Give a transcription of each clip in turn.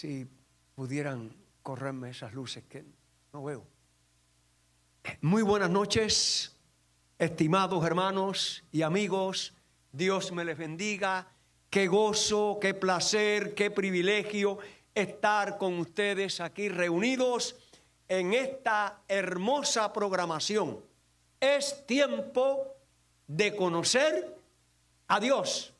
si pudieran correrme esas luces que no veo. Muy buenas noches, estimados hermanos y amigos. Dios me les bendiga. Qué gozo, qué placer, qué privilegio estar con ustedes aquí reunidos en esta hermosa programación. Es tiempo de conocer a Dios.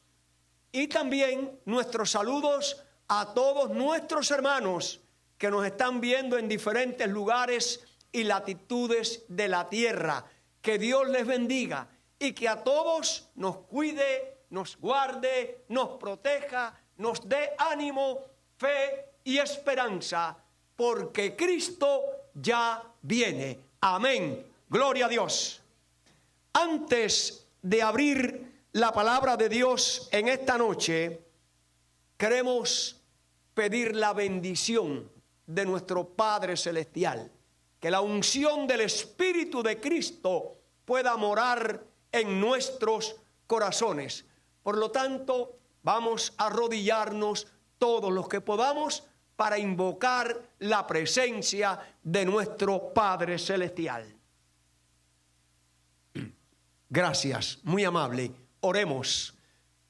Y también nuestros saludos a todos nuestros hermanos que nos están viendo en diferentes lugares y latitudes de la tierra. Que Dios les bendiga y que a todos nos cuide, nos guarde, nos proteja, nos dé ánimo, fe y esperanza, porque Cristo ya viene. Amén. Gloria a Dios. Antes de abrir la palabra de Dios en esta noche, queremos pedir la bendición de nuestro Padre Celestial, que la unción del Espíritu de Cristo pueda morar en nuestros corazones. Por lo tanto, vamos a arrodillarnos todos los que podamos para invocar la presencia de nuestro Padre Celestial. Gracias, muy amable. Oremos.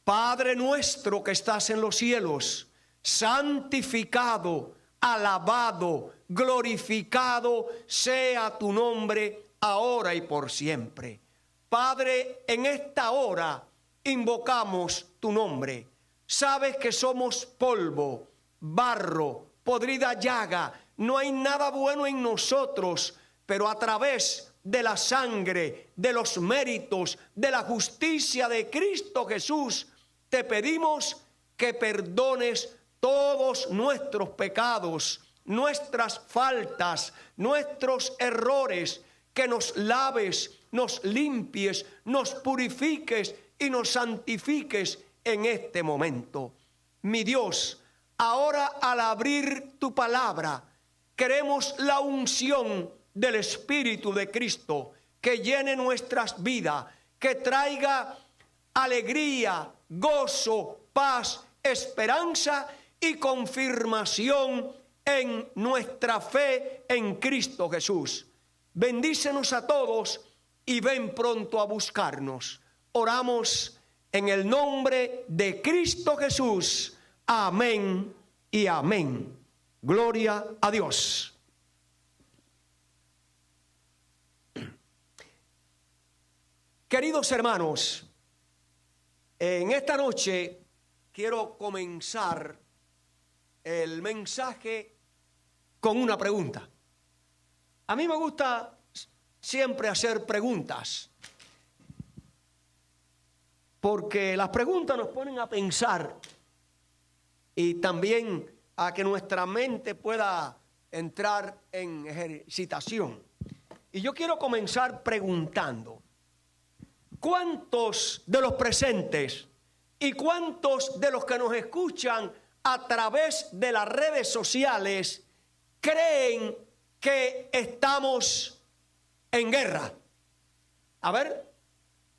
Padre nuestro que estás en los cielos, santificado, alabado, glorificado sea tu nombre ahora y por siempre. Padre, en esta hora invocamos tu nombre. Sabes que somos polvo, barro, podrida llaga. No hay nada bueno en nosotros, pero a través de la sangre, de los méritos, de la justicia de Cristo Jesús, te pedimos que perdones todos nuestros pecados, nuestras faltas, nuestros errores, que nos laves, nos limpies, nos purifiques y nos santifiques en este momento. Mi Dios, ahora al abrir tu palabra, queremos la unción del Espíritu de Cristo que llene nuestras vidas, que traiga alegría, gozo, paz, esperanza y confirmación en nuestra fe en Cristo Jesús. Bendícenos a todos y ven pronto a buscarnos. Oramos en el nombre de Cristo Jesús. Amén y amén. Gloria a Dios. Queridos hermanos, en esta noche quiero comenzar el mensaje con una pregunta. A mí me gusta siempre hacer preguntas, porque las preguntas nos ponen a pensar y también a que nuestra mente pueda entrar en ejercitación. Y yo quiero comenzar preguntando: ¿cuántos de los presentes y cuántos de los que nos escuchan a través de las redes sociales creen que estamos en guerra? A ver,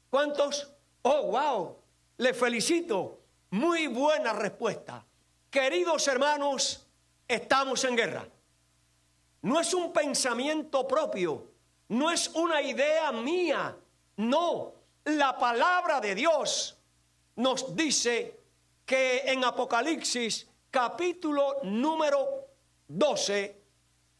¿cuántos? Oh, wow, les felicito. Muy buena respuesta. Queridos hermanos, estamos en guerra. No es un pensamiento propio, no es una idea mía, no. La palabra de Dios nos dice que en Apocalipsis capítulo número 12,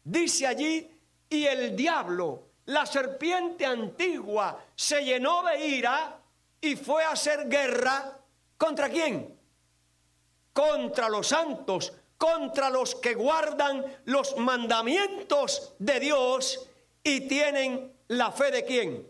dice allí: y el diablo, la serpiente antigua, se llenó de ira y fue a hacer guerra. ¿Contra quién? Contra los santos, contra los que guardan los mandamientos de Dios y tienen la fe ¿de quién?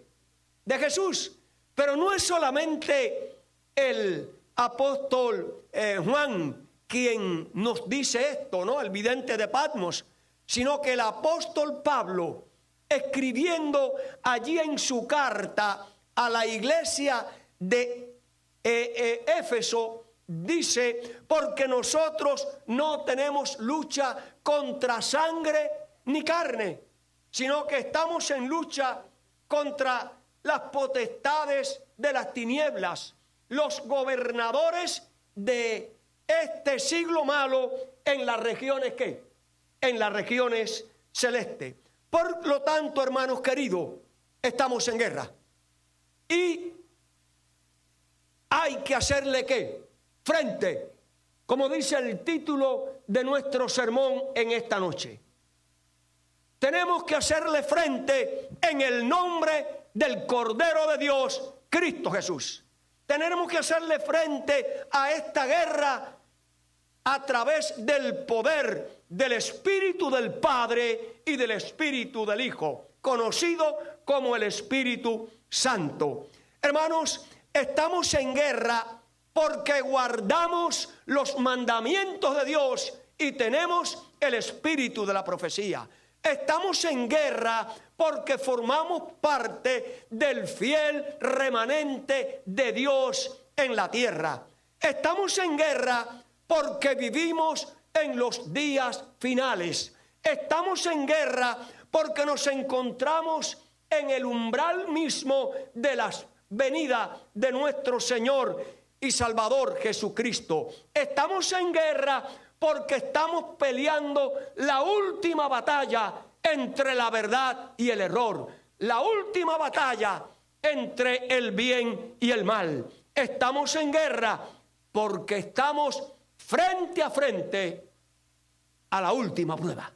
De Jesús. Pero no es solamente el apóstol Juan quien nos dice esto, ¿no? El vidente de Patmos, sino que el apóstol Pablo, escribiendo allí en su carta a la iglesia de Éfeso, dice: porque nosotros no tenemos lucha contra sangre ni carne, sino que estamos en lucha contra las potestades de las tinieblas, los gobernadores de este siglo malo en las regiones ¿qué? En las regiones celestes. Por lo tanto, hermanos queridos, estamos en guerra. Y hay que hacerle ¿qué? Frente, como dice el título de nuestro sermón en esta noche. Tenemos que hacerle frente en el nombre del Cordero de Dios, Cristo Jesús. Tenemos que hacerle frente a esta guerra a través del poder del Espíritu del Padre y del Espíritu del Hijo, conocido como el Espíritu Santo. Hermanos, estamos en guerra porque guardamos los mandamientos de Dios y tenemos el espíritu de la profecía. Estamos en guerra porque formamos parte del fiel remanente de Dios en la tierra. Estamos en guerra porque vivimos en los días finales. Estamos en guerra porque nos encontramos en el umbral mismo de la venida de nuestro Señor y Salvador Jesucristo. Estamos en guerra porque estamos peleando la última batalla entre la verdad y el error, la última batalla entre el bien y el mal. Estamos en guerra porque estamos frente a frente a la última prueba.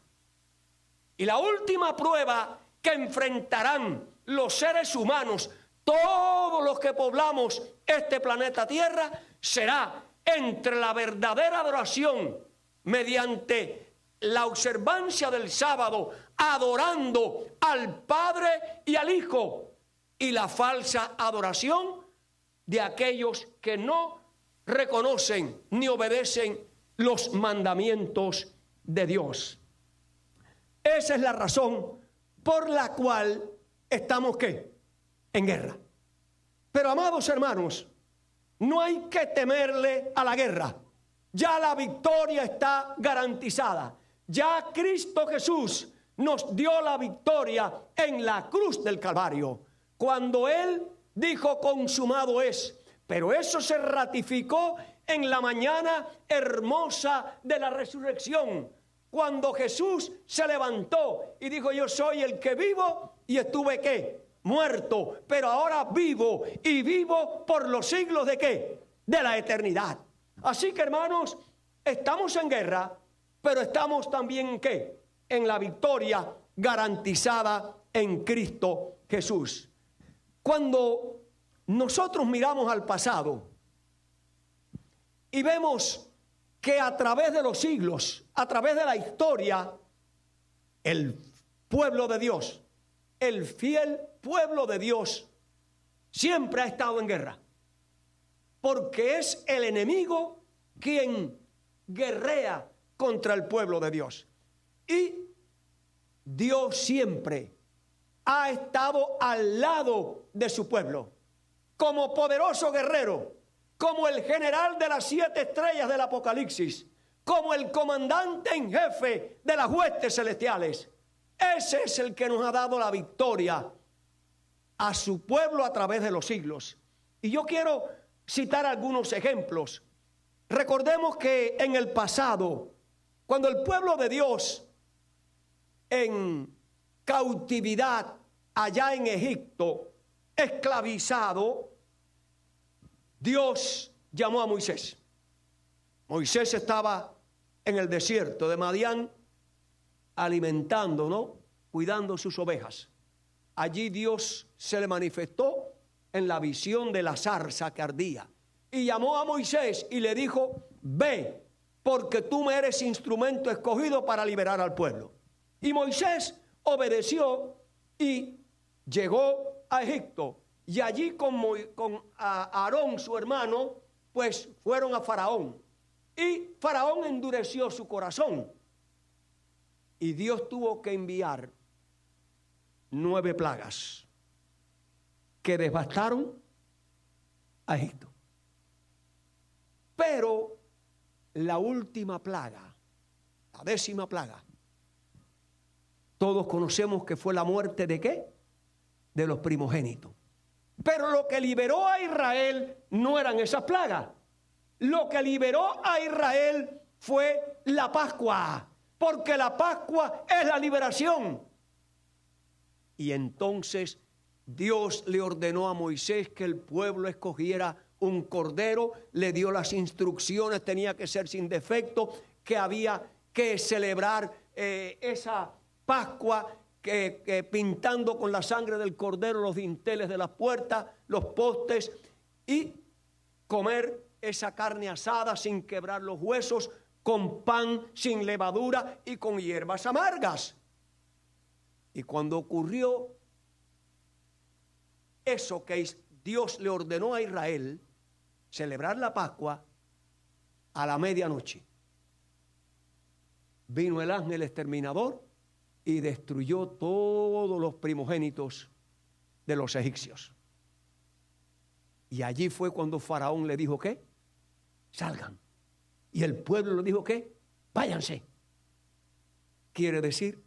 Y la última prueba que enfrentarán los seres humanos, todos los que poblamos este planeta Tierra, será entre la verdadera adoración mediante la observancia del sábado, adorando al Padre y al Hijo, y la falsa adoración de aquellos que no reconocen ni obedecen los mandamientos de Dios. Esa es la razón por la cual estamos ¿qué? En guerra. Pero amados hermanos, no hay que temerle a la guerra. Ya la victoria está garantizada. Ya Cristo Jesús nos dio la victoria en la cruz del Calvario. Cuando Él dijo consumado es, pero eso se ratificó en la mañana hermosa de la resurrección. Cuando Jesús se levantó y dijo: yo soy el que vivo y estuve ¿qué? Muerto, pero ahora vivo y vivo por los siglos de ¿qué? De la eternidad. Así que hermanos, estamos en guerra, pero estamos también ¿en qué? En la victoria garantizada en Cristo Jesús. Cuando nosotros miramos al pasado y vemos que a través de los siglos, a través de la historia, el pueblo de Dios, el fiel pueblo de Dios, siempre ha estado en guerra. Porque es el enemigo quien guerrea contra el pueblo de Dios. Y Dios siempre ha estado al lado de su pueblo, como poderoso guerrero, como el general de las 7 estrellas del Apocalipsis, como el comandante en jefe de las huestes celestiales. Ese es el que nos ha dado la victoria a su pueblo a través de los siglos. Y yo quiero citar algunos ejemplos. Recordemos que en el pasado, cuando el pueblo de Dios en cautividad allá en Egipto, esclavizado, Dios llamó a Moisés. Moisés estaba en el desierto de Madián alimentando, ¿no? Cuidando sus ovejas. Allí Dios se le manifestó en la visión de la zarza que ardía y llamó a Moisés y le dijo: ve, porque tú me eres instrumento escogido para liberar al pueblo. Y Moisés obedeció y llegó a Egipto. Y allí con Aarón, su hermano, pues fueron a Faraón. Y Faraón endureció su corazón. Y Dios tuvo que enviar 9 plagas que devastaron a Egipto. Pero la última plaga, la 10ª plaga, todos conocemos que fue la muerte ¿de qué? De los primogénitos. Pero lo que liberó a Israel no eran esas plagas. lo que liberó a Israel fue la Pascua, porque la Pascua es la liberación. Y entonces Dios le ordenó a Moisés que el pueblo escogiera un cordero, le dio las instrucciones, tenía que ser sin defecto, que había que celebrar esa Pascua que pintando con la sangre del cordero los dinteles de las puertas, los postes, y comer esa carne asada sin quebrar los huesos, con pan sin levadura y con hierbas amargas. Y cuando ocurrió eso que Dios le ordenó a Israel, celebrar la Pascua, a la medianoche vino el ángel exterminador y destruyó todos los primogénitos de los egipcios. Y allí fue cuando Faraón le dijo que salgan. Y el pueblo le dijo que váyanse. Quiere decir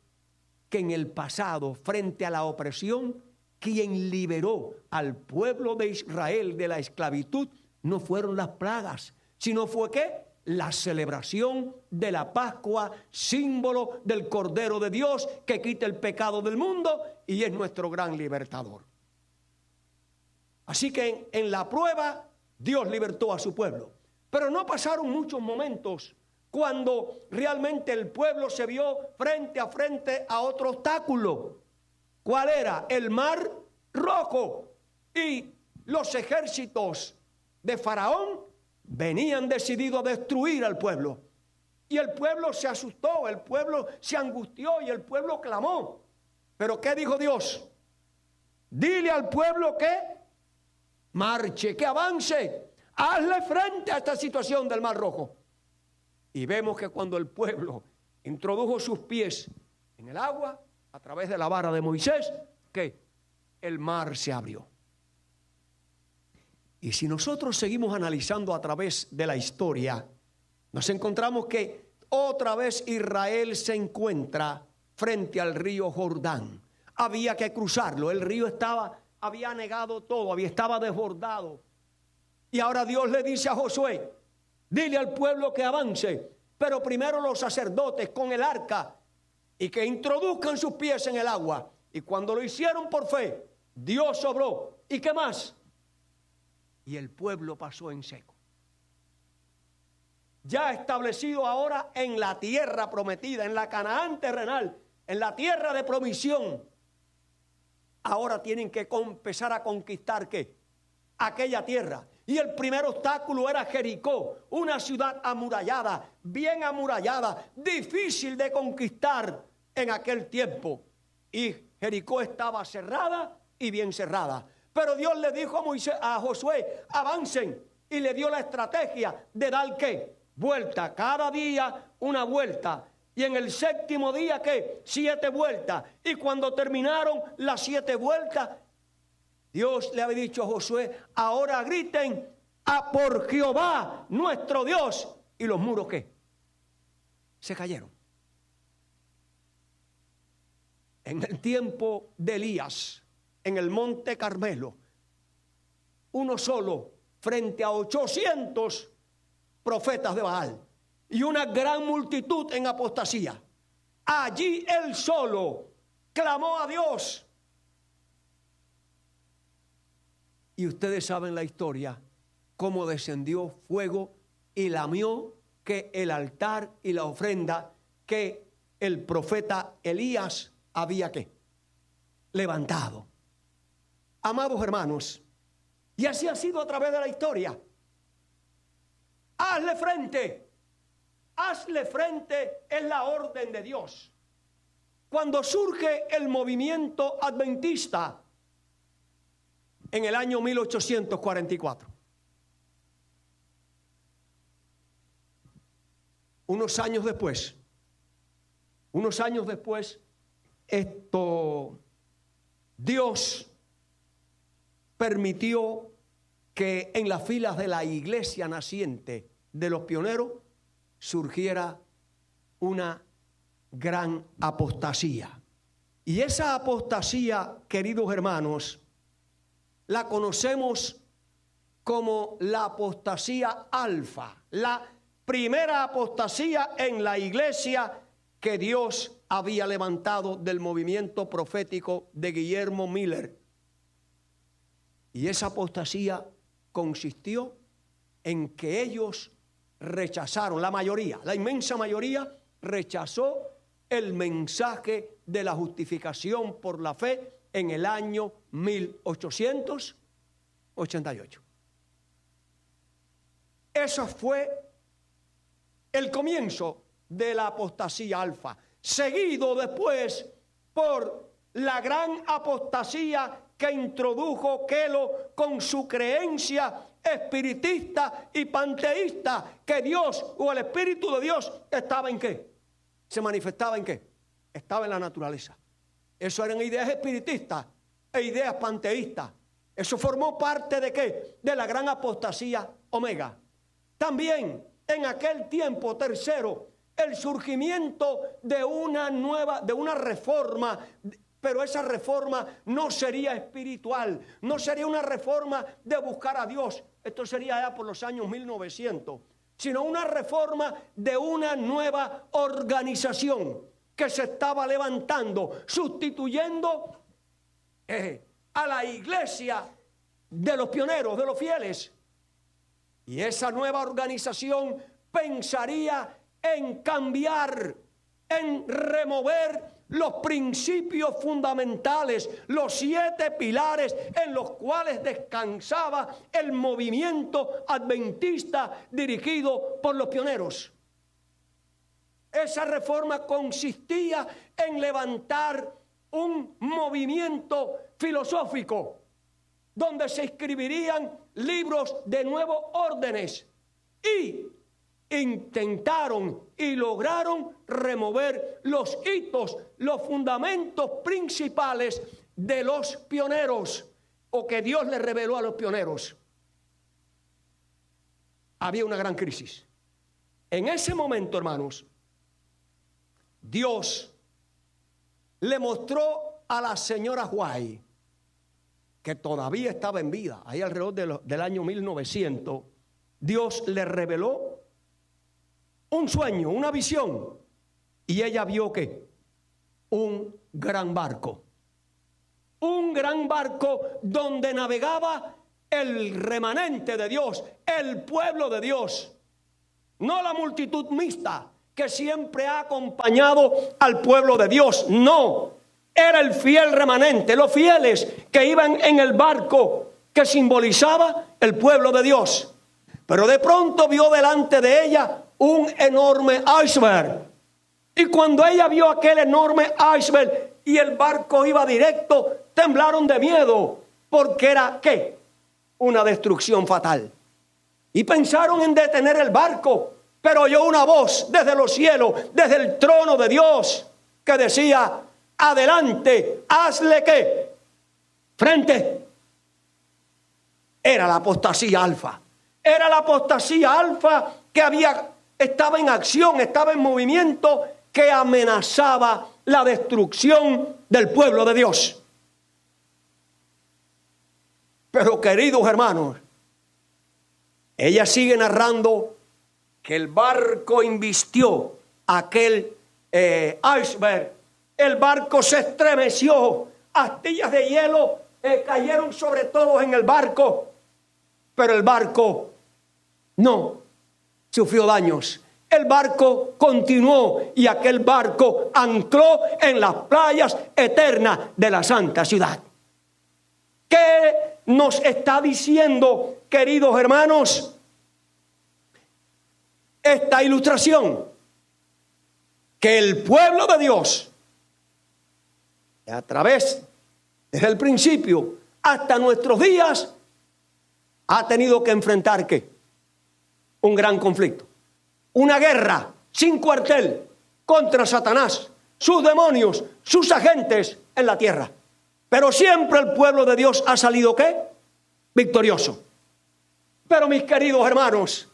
que en el pasado, frente a la opresión, quien liberó al pueblo de Israel de la esclavitud no fueron las plagas, sino fue ¿qué? La celebración de la Pascua, símbolo del Cordero de Dios que quita el pecado del mundo y es nuestro gran libertador. Así que en la prueba Dios libertó a su pueblo. Pero no pasaron muchos momentos cuando realmente el pueblo se vio frente a otro obstáculo. ¿Cuál era? El Mar Rojo. Y los ejércitos de Faraón venían decididos a destruir al pueblo. Y el pueblo se asustó, el pueblo se angustió y el pueblo clamó. ¿Pero qué dijo Dios? Dile al pueblo que marche, que avance. Hazle frente a esta situación del Mar Rojo. Y vemos que cuando el pueblo introdujo sus pies en el agua, a través de la vara de Moisés, que el mar se abrió. Y si nosotros seguimos analizando a través de la historia, nos encontramos que otra vez Israel se encuentra frente al río Jordán. Había que cruzarlo, el río había anegado todo, estaba desbordado. Y ahora Dios le dice a Josué, dile al pueblo que avance, pero primero los sacerdotes con el arca y que introduzcan sus pies en el agua. Y cuando lo hicieron por fe, Dios obró. ¿Y qué más? Y el pueblo pasó en seco. Ya establecido ahora en la tierra prometida, en la Canaán terrenal, en la tierra de provisión. Ahora tienen que empezar a conquistar ¿qué? Aquella tierra. Y el primer obstáculo era Jericó, una ciudad amurallada, bien amurallada, difícil de conquistar en aquel tiempo. Y Jericó estaba cerrada y bien cerrada. Pero Dios le dijo a Josué, avancen, y le dio la estrategia de dar ¿qué? Vuelta, cada día una vuelta. Y en el séptimo día ¿qué? 7 vueltas. Y cuando terminaron las 7 vueltas, Dios le había dicho a Josué, ahora griten a por Jehová nuestro Dios. ¿Y los muros qué? Se cayeron. En el tiempo de Elías, en el monte Carmelo, uno solo frente a 800 profetas de Baal y una gran multitud en apostasía. Allí él solo clamó a Dios. Y ustedes saben la historia, cómo descendió fuego y lamió que el altar y la ofrenda que el profeta Elías había ¿qué? Levantado. Amados hermanos, y así ha sido a través de la historia. Hazle frente es la orden de Dios. Cuando surge el movimiento adventista, en el año 1844. Unos años después, Dios permitió que en las filas de la iglesia naciente de los pioneros surgiera una gran apostasía. Y esa apostasía, queridos hermanos, la conocemos como la apostasía alfa, la primera apostasía en la iglesia que Dios había levantado del movimiento profético de Guillermo Miller. Y esa apostasía consistió en que ellos rechazaron, la mayoría, la inmensa mayoría, rechazó el mensaje de la justificación por la fe en el año 1888. Eso fue el comienzo de la apostasía alfa, seguido después por la gran apostasía que introdujo Kelo con su creencia espiritista y panteísta, que Dios o el Espíritu de Dios estaba ¿en qué? ¿Se manifestaba en qué? Estaba en la naturaleza. Eso eran ideas espiritistas e ideas panteístas. Eso formó parte ¿de qué? De la gran apostasía omega. También en aquel tiempo, tercero, el surgimiento de una reforma, pero esa reforma no sería espiritual, no sería una reforma de buscar a Dios, esto sería ya por los años 1900, sino una reforma de una nueva organización que se estaba levantando, sustituyendo a la iglesia de los pioneros, de los fieles. Y esa nueva organización pensaría en cambiar, en remover los principios fundamentales, los 7 pilares en los cuales descansaba el movimiento adventista dirigido por los pioneros. Esa reforma consistía en levantar un movimiento filosófico donde se escribirían libros de nuevos órdenes y intentaron y lograron remover los hitos, los fundamentos principales de los pioneros o que Dios les reveló a los pioneros. Había una gran crisis. En ese momento, hermanos, Dios le mostró a la señora White, que todavía estaba en vida, ahí alrededor del año 1900, Dios le reveló un sueño, una visión, y ella vio que un gran barco donde navegaba el remanente de Dios, el pueblo de Dios, no la multitud mixta que siempre ha acompañado al pueblo de Dios, no, era el fiel remanente, los fieles que iban en el barco que simbolizaba el pueblo de Dios. Pero de pronto vio delante de ella un enorme iceberg. Y cuando ella vio aquel enorme iceberg y el barco iba directo, temblaron de miedo, porque era ¿qué? Una destrucción fatal. Y pensaron en detener el barco, pero oyó una voz desde los cielos, desde el trono de Dios, que decía: adelante, hazle ¿qué? Frente. Era la apostasía alfa. Era la apostasía alfa que estaba en acción, estaba en movimiento, que amenazaba la destrucción del pueblo de Dios. Pero, queridos hermanos, ella sigue narrando que el barco invistió aquel iceberg. El barco se estremeció, astillas de hielo cayeron sobre todos en el barco, pero el barco no sufrió daños. El barco continuó y aquel barco ancló en las playas eternas de la santa ciudad. ¿Qué nos está diciendo, queridos hermanos, esta ilustración? Que el pueblo de Dios, a través, desde el principio hasta nuestros días, ha tenido que enfrentar ¿qué? Un gran conflicto, una guerra sin cuartel contra Satanás, sus demonios, sus agentes en la tierra. Pero siempre el pueblo de Dios ha salido ¿qué? Victorioso. Pero mis queridos hermanos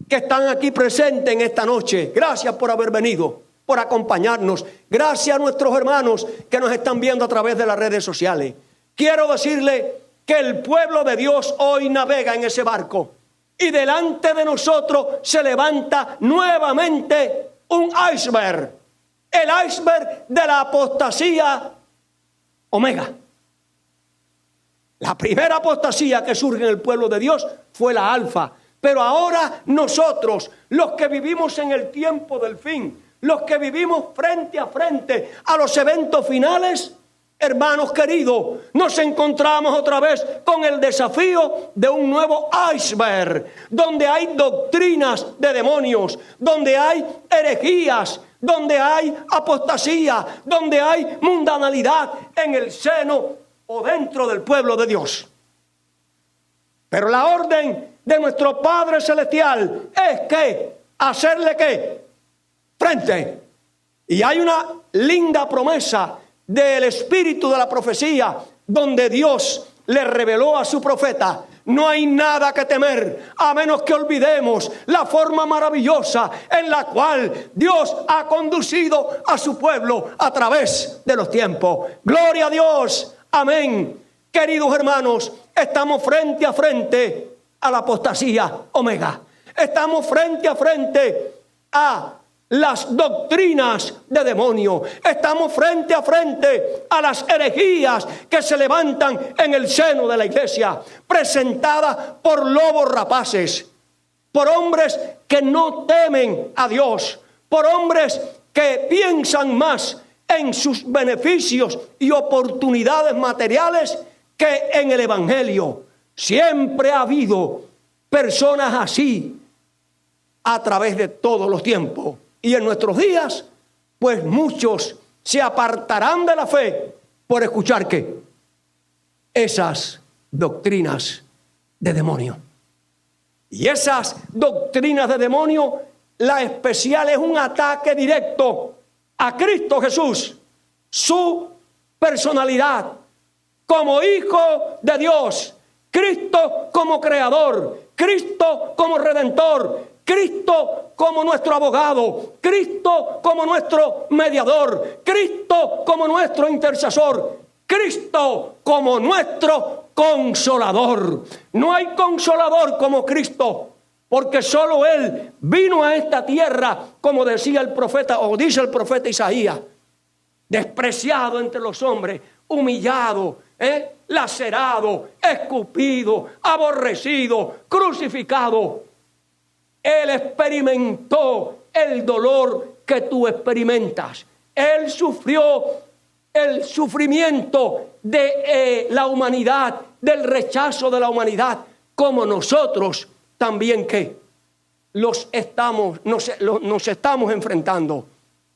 que están aquí presentes en esta noche, gracias por haber venido, por acompañarnos. Gracias a nuestros hermanos que nos están viendo a través de las redes sociales. Quiero decirle que el pueblo de Dios hoy navega en ese barco. Y delante de nosotros se levanta nuevamente un iceberg. El iceberg de la apostasía omega. La primera apostasía que surge en el pueblo de Dios fue la alfa. Pero ahora nosotros, los que vivimos en el tiempo del fin, los que vivimos frente a frente a los eventos finales, hermanos queridos, nos encontramos otra vez con el desafío de un nuevo iceberg, donde hay doctrinas de demonios, donde hay herejías, donde hay apostasía, donde hay mundanalidad en el seno o dentro del pueblo de Dios. Pero la orden de nuestro Padre Celestial es que hacerle ¿qué? Frente. Y hay una linda promesa del espíritu de la profecía, donde Dios le reveló a su profeta: no hay nada que temer, a menos que olvidemos la forma maravillosa en la cual Dios ha conducido a su pueblo a través de los tiempos. Gloria a Dios, amén. Queridos hermanos, estamos frente a frente a la apostasía omega. Estamos frente a frente a las doctrinas de demonio. Estamos frente a frente a las herejías que se levantan en el seno de la iglesia, presentadas por lobos rapaces, por hombres que no temen a Dios, por hombres que piensan más en sus beneficios y oportunidades materiales que en el evangelio. Siempre ha habido personas así a través de todos los tiempos. Y en nuestros días, pues muchos se apartarán de la fe por escuchar ¿qué? Esas doctrinas de demonio. Y esas doctrinas de demonio, la especial es un ataque directo a Cristo Jesús, su personalidad como Hijo de Dios, Cristo como Creador, Cristo como Redentor, Cristo como nuestro abogado, Cristo como nuestro mediador, Cristo como nuestro intercesor, Cristo como nuestro consolador. No hay consolador como Cristo, porque solo Él vino a esta tierra, como decía el profeta, o dice el profeta Isaías, despreciado entre los hombres, humillado, lacerado, escupido, aborrecido, crucificado. Él experimentó el dolor que tú experimentas. Él sufrió el sufrimiento de la humanidad, del rechazo de la humanidad, como nosotros también que nos estamos enfrentando.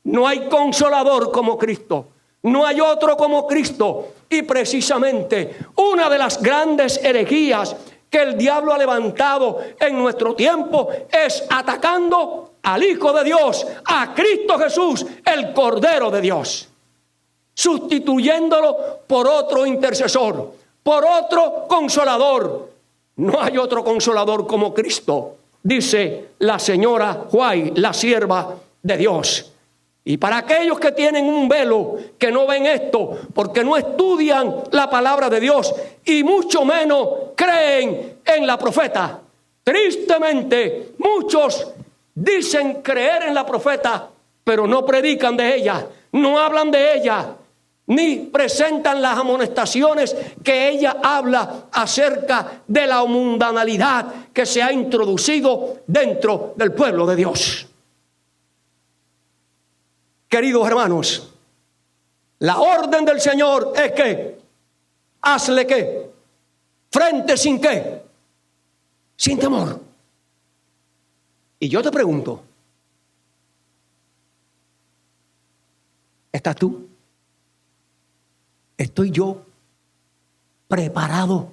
No hay consolador como Cristo. No hay otro como Cristo. Y precisamente una de las grandes herejías que el diablo ha levantado en nuestro tiempo es atacando al Hijo de Dios, a Cristo Jesús, el Cordero de Dios, sustituyéndolo por otro intercesor, por otro consolador. No hay otro consolador como Cristo, dice la señora White, la sierva de Dios. Y para aquellos que tienen un velo, que no ven esto, porque no estudian la palabra de Dios y mucho menos creen en la profeta. Tristemente, muchos dicen creer en la profeta, pero no predican de ella, no hablan de ella, ni presentan las amonestaciones que ella habla acerca de la mundanalidad que se ha introducido dentro del pueblo de Dios. Queridos hermanos, la orden del Señor es que hazle ¿qué? Frente sin ¿qué? Sin temor. Y yo te pregunto, ¿estás tú? ¿Estoy yo preparado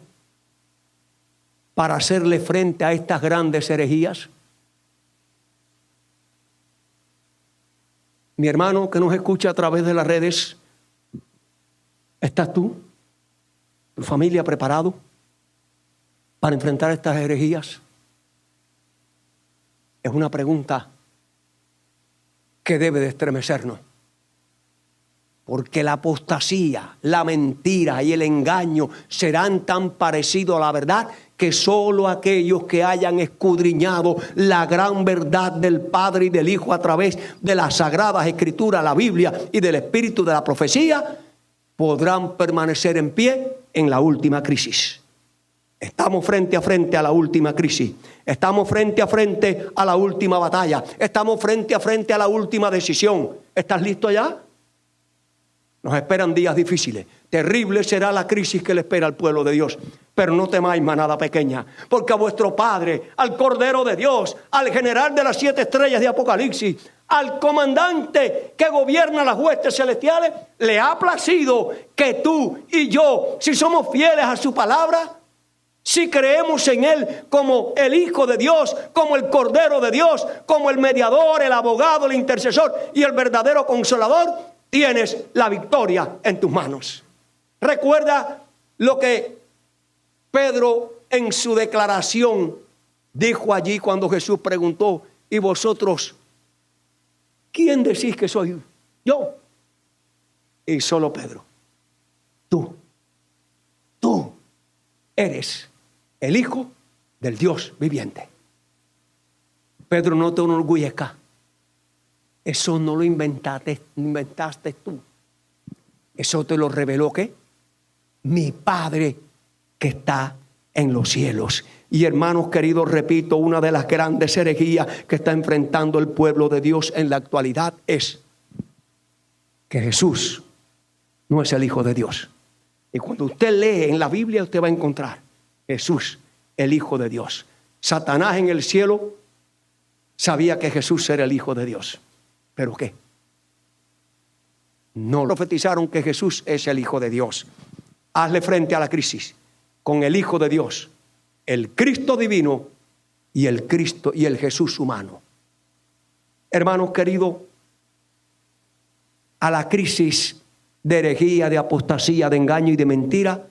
para hacerle frente a estas grandes herejías? Mi hermano que nos escucha a través de las redes, ¿estás tú, tu familia, preparado para enfrentar estas herejías? Es una pregunta que debe de estremecernos. Porque la apostasía, la mentira y el engaño serán tan parecidos a la verdad que solo aquellos que hayan escudriñado la gran verdad del Padre y del Hijo a través de las Sagradas Escrituras, la Biblia y del Espíritu de la profecía, podrán permanecer en pie en la última crisis. Estamos frente a frente a la última crisis. Estamos frente a frente a la última batalla. Estamos frente a frente a la última decisión. ¿Estás listo ya? Nos esperan días difíciles. Terrible será la crisis que le espera al pueblo de Dios. Pero no temáis, manada pequeña, porque a vuestro Padre, al Cordero de Dios, al general de las 7 estrellas de Apocalipsis, al comandante que gobierna las huestes celestiales, le ha placido que tú y yo, si somos fieles a su palabra, si creemos en Él como el Hijo de Dios, como el Cordero de Dios, como el mediador, el abogado, el intercesor y el verdadero consolador, tienes la victoria en tus manos. Recuerda lo que Pedro en su declaración dijo allí cuando Jesús preguntó: ¿y vosotros quién decís que soy yo? Y solo Pedro: tú eres el Hijo del Dios viviente. Pedro, no te enorgullezcas. Eso no lo inventaste tú. Eso te lo reveló ¿qué? Mi Padre que está en los cielos. Y hermanos queridos, repito, una de las grandes herejías que está enfrentando el pueblo de Dios en la actualidad es que Jesús no es el Hijo de Dios. Y cuando usted lee en la Biblia, usted va a encontrar Jesús, el Hijo de Dios. Satanás en el cielo sabía que Jesús era el Hijo de Dios. ¿Pero qué? No profetizaron que Jesús es el Hijo de Dios. Hazle frente a la crisis con el Hijo de Dios, el Cristo divino y el Cristo y el Jesús humano. Hermanos queridos, a la crisis de herejía, de apostasía, de engaño y de mentira,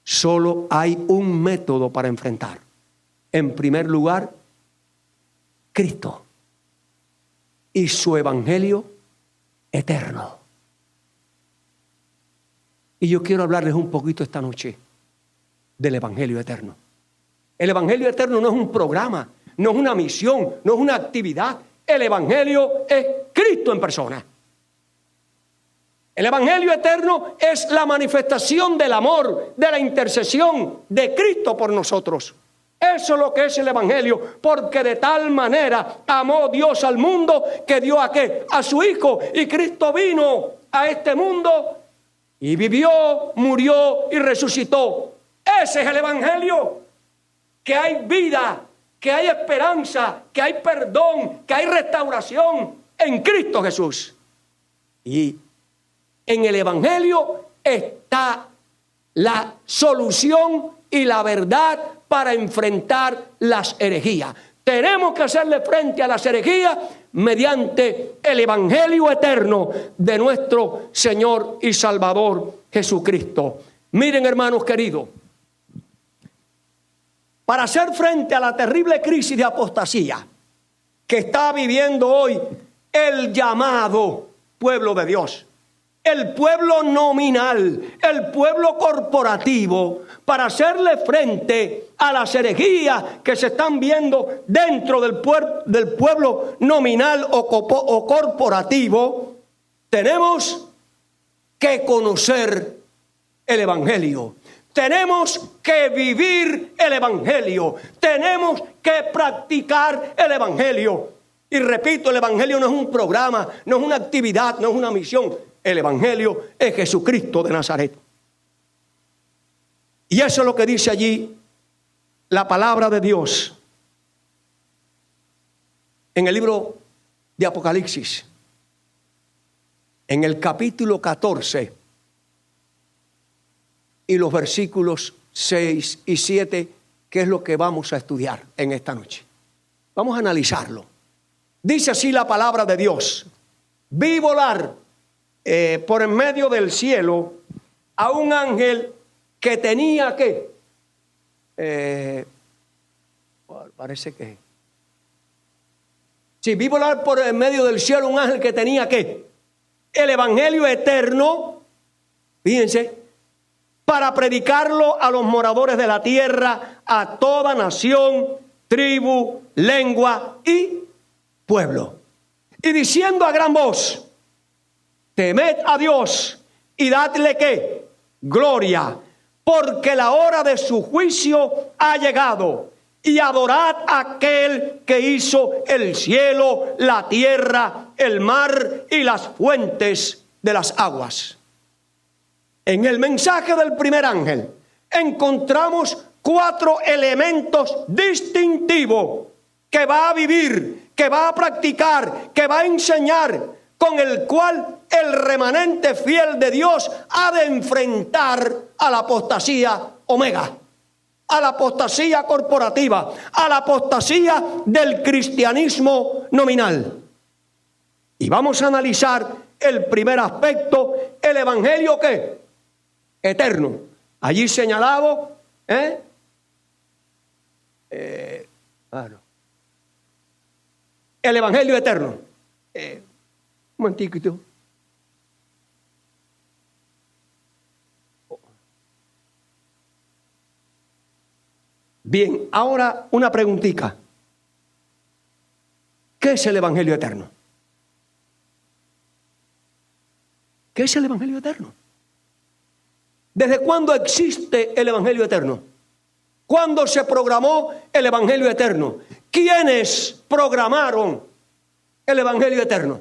solo hay un método para enfrentar. En primer lugar, Cristo y su evangelio eterno. Y yo quiero hablarles un poquito esta noche del evangelio eterno. El evangelio eterno no es un programa, no es una misión, no es una actividad. El evangelio es Cristo en persona. El evangelio eterno es la manifestación del amor, de la intercesión de Cristo por nosotros. Eso es lo que es el evangelio, porque de tal manera amó Dios al mundo que dio ¿a qué? A su Hijo. Y Cristo vino a este mundo y vivió, murió y resucitó. Ese es el evangelio, que hay vida, que hay esperanza, que hay perdón, que hay restauración en Cristo Jesús. Y en el evangelio está la solución y la verdad para enfrentar las herejías. Tenemos que hacerle frente a las herejías mediante el evangelio eterno de nuestro Señor y Salvador Jesucristo. Miren, hermanos queridos, para hacer frente a la terrible crisis de apostasía que está viviendo hoy el llamado pueblo de Dios, el pueblo nominal, el pueblo corporativo, para hacerle frente a las herejías que se están viendo dentro del pueblo nominal o corporativo, tenemos que conocer el evangelio. Tenemos que vivir el evangelio. Tenemos que practicar el evangelio. Y repito, el evangelio no es un programa, no es una actividad, no es una misión. El evangelio es Jesucristo de Nazaret. Y eso es lo que dice allí la palabra de Dios en el libro de Apocalipsis, en el capítulo 14 y los versículos 6 y 7, que es lo que vamos a estudiar en esta noche. Vamos a analizarlo. Dice así la palabra de Dios: vi volar por en medio del cielo a un ángel que tenía ¿qué? Parece que sí, vi volar por en medio del cielo un ángel que tenía ¿qué? el evangelio eterno, fíjense, para predicarlo a los moradores de la tierra, a toda nación, tribu, lengua y pueblo. Y diciendo a gran voz, temed a Dios y dadle ¿qué? Gloria, porque la hora de su juicio ha llegado. Y adorad a aquel que hizo el cielo, la tierra, el mar y las fuentes de las aguas. En el mensaje del primer ángel encontramos 4 elementos distintivos que va a vivir, que va a practicar, que va a enseñar, con el cual el remanente fiel de Dios ha de enfrentar a la apostasía omega, a la apostasía corporativa, a la apostasía del cristianismo nominal. Y vamos a analizar el primer aspecto, el evangelio ¿qué? Eterno. Allí señalado, el evangelio eterno. Un momentito. Bien, ahora una preguntita. ¿Qué es el evangelio eterno? ¿Qué es el evangelio eterno? ¿Desde cuándo existe el evangelio eterno? ¿Cuándo se programó el evangelio eterno? ¿Quiénes programaron el evangelio eterno?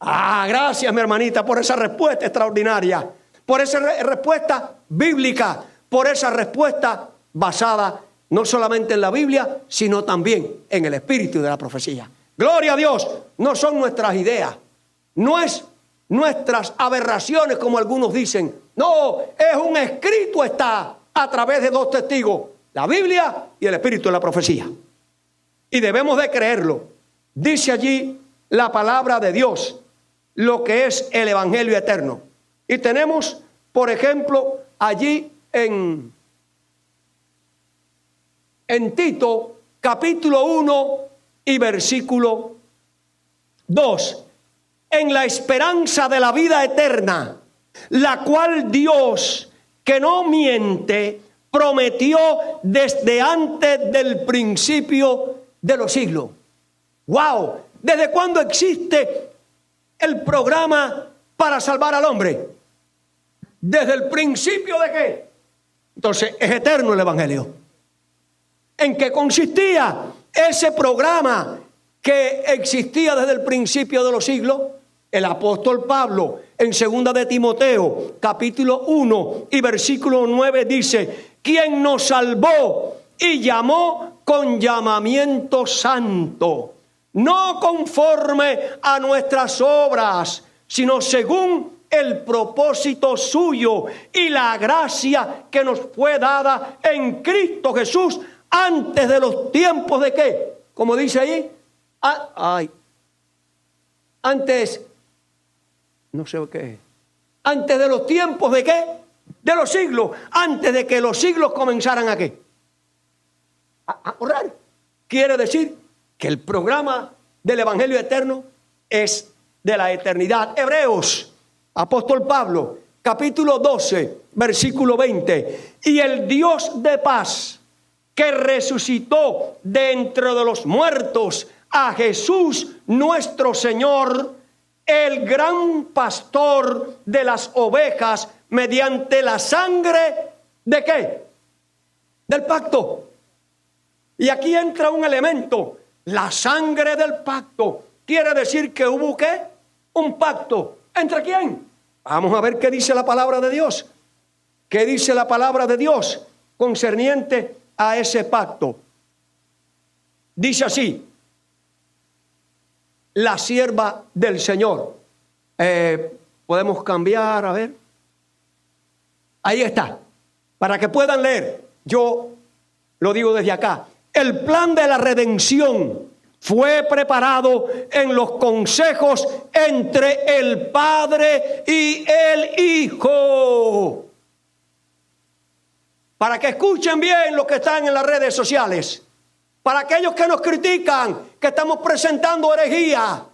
Gracias, mi hermanita, por esa respuesta extraordinaria, por esa respuesta bíblica, por esa respuesta basada no solamente en la Biblia, sino también en el espíritu de la profecía. Gloria a Dios, no son nuestras ideas, no es nuestras aberraciones como algunos dicen. No, es un escrito, está a través de 2 testigos, la Biblia y el espíritu de la profecía. Y debemos de creerlo. Dice allí la palabra de Dios, lo que es el evangelio eterno. Y tenemos, por ejemplo, allí en Tito, capítulo 1 y versículo 2. En la esperanza de la vida eterna, la cual Dios, que no miente, prometió desde antes del principio de los siglos. ¡Wow! ¿Desde cuándo existe el programa para salvar al hombre? ¿Desde el principio de qué? Entonces, es eterno el evangelio. ¿En qué consistía ese programa que existía desde el principio de los siglos? El apóstol Pablo, en 2 de Timoteo, capítulo 1 y versículo 9, dice: quien nos salvó y llamó con llamamiento santo, no conforme a nuestras obras, sino según el propósito suyo y la gracia que nos fue dada en Cristo Jesús antes de los tiempos de ¿qué? Como dice ahí, antes, no sé qué, antes de los tiempos de ¿qué? De los siglos, antes de que los siglos comenzaran ¿a qué? A orar. Quiere decir que el programa del evangelio eterno es de la eternidad. Hebreos, apóstol Pablo, capítulo 12, versículo 20. Y el Dios de paz, que resucitó de entre de los muertos a Jesús nuestro Señor, el gran pastor de las ovejas, mediante la sangre ¿de qué? Del pacto. Y aquí entra un elemento, la sangre del pacto. Quiere decir que hubo ¿qué? Un pacto. ¿Entre quién? Vamos a ver qué dice la palabra de Dios. ¿Qué dice la palabra de Dios concerniente a ese pacto? Dice así: la sierva del Señor. Podemos cambiar, a ver. Ahí está. Para que puedan leer. Yo lo digo desde acá. El plan de la redención fue preparado en los consejos entre el Padre y el Hijo. Para que escuchen bien los que están en las redes sociales. Para aquellos que nos critican, que estamos presentando herejía.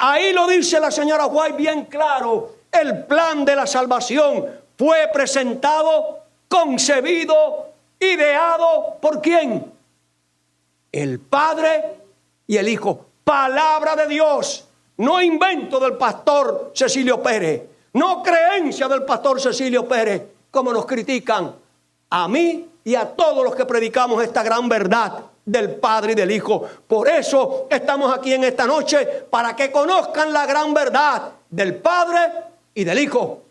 Ahí lo dice la señora White bien claro. El plan de la salvación fue presentado, concebido, ideado, ¿por quién? El Padre y el Hijo. Palabra de Dios. No invento del pastor Cecilio Pérez. No creencia del pastor Cecilio Pérez, como nos critican a mí y a todos los que predicamos esta gran verdad del Padre y del Hijo. Por eso estamos aquí en esta noche, para que conozcan la gran verdad del Padre y del Hijo.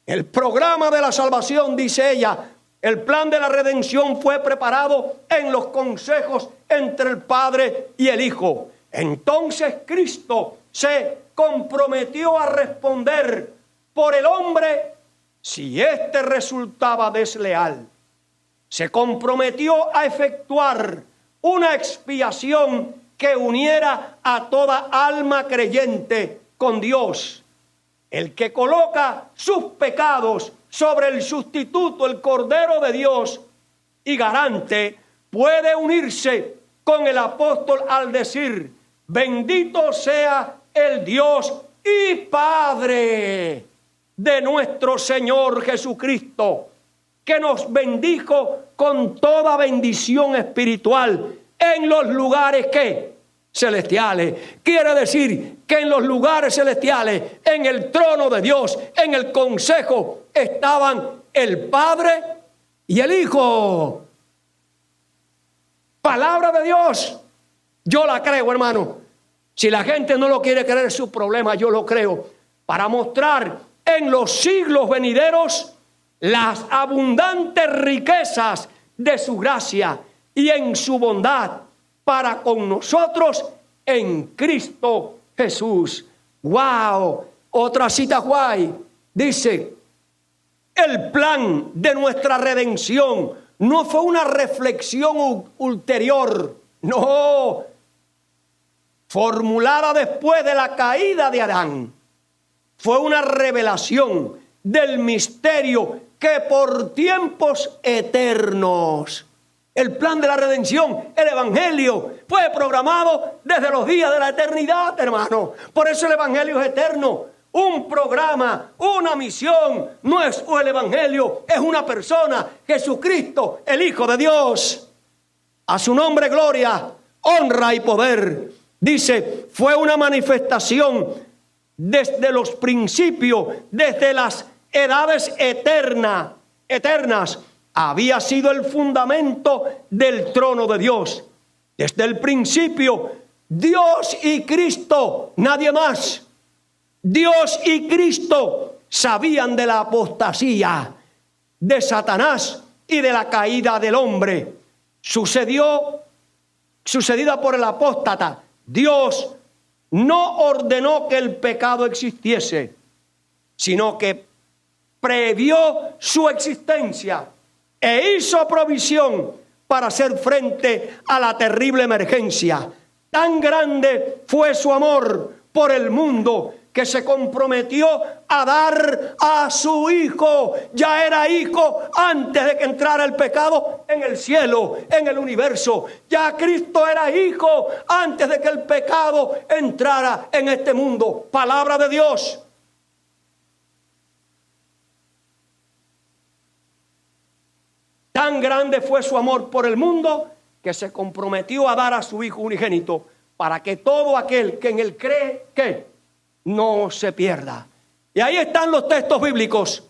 El programa de la salvación, dice ella, el plan de la redención fue preparado en los consejos entre el Padre y el Hijo. Entonces Cristo se comprometió a responder por el hombre si éste resultaba desleal. Se comprometió a efectuar una expiación que uniera a toda alma creyente con Dios. El que coloca sus pecados sobre el sustituto, el Cordero de Dios y garante, puede unirse con el apóstol al decir: bendito sea el Dios y Padre de nuestro Señor Jesucristo, que nos bendijo con toda bendición espiritual en los lugares ¿qué? Celestiales. Quiere decir que en los lugares celestiales, en el trono de Dios, en el consejo, estaban el Padre y el Hijo. Palabra de Dios. Yo la creo, hermano. Si la gente no lo quiere creer, es su problema, yo lo creo. Para mostrar en los siglos venideros las abundantes riquezas de su gracia y en su bondad para con nosotros en Cristo Jesús. ¡Wow! Otra cita guay. Dice: el plan de nuestra redención no fue una reflexión ulterior, no, formulada después de la caída de Adán. Fue una revelación del misterio que por tiempos eternos. El plan de la redención, el evangelio, fue programado desde los días de la eternidad, hermano. Por eso el evangelio es eterno. Un programa, una misión, no es el evangelio, es una persona, Jesucristo, el Hijo de Dios. A su nombre gloria, honra y poder. Dice, fue una manifestación desde los principios, desde las edades eternas. Había sido el fundamento del trono de Dios. Desde el principio, Dios y Cristo, nadie más. Dios y Cristo sabían de la apostasía de Satanás y de la caída del hombre. Sucedida por el apóstata. Dios no ordenó que el pecado existiese, sino que previó su existencia e hizo provisión para hacer frente a la terrible emergencia. Tan grande fue su amor por el mundo que se comprometió a dar a su Hijo. Ya era Hijo antes de que entrara el pecado en el cielo, en el universo. Ya Cristo era Hijo antes de que el pecado entrara en este mundo. Palabra de Dios. Tan grande fue su amor por el mundo que se comprometió a dar a su Hijo unigénito para que todo aquel que en él cree, que no se pierda. Y ahí están los textos bíblicos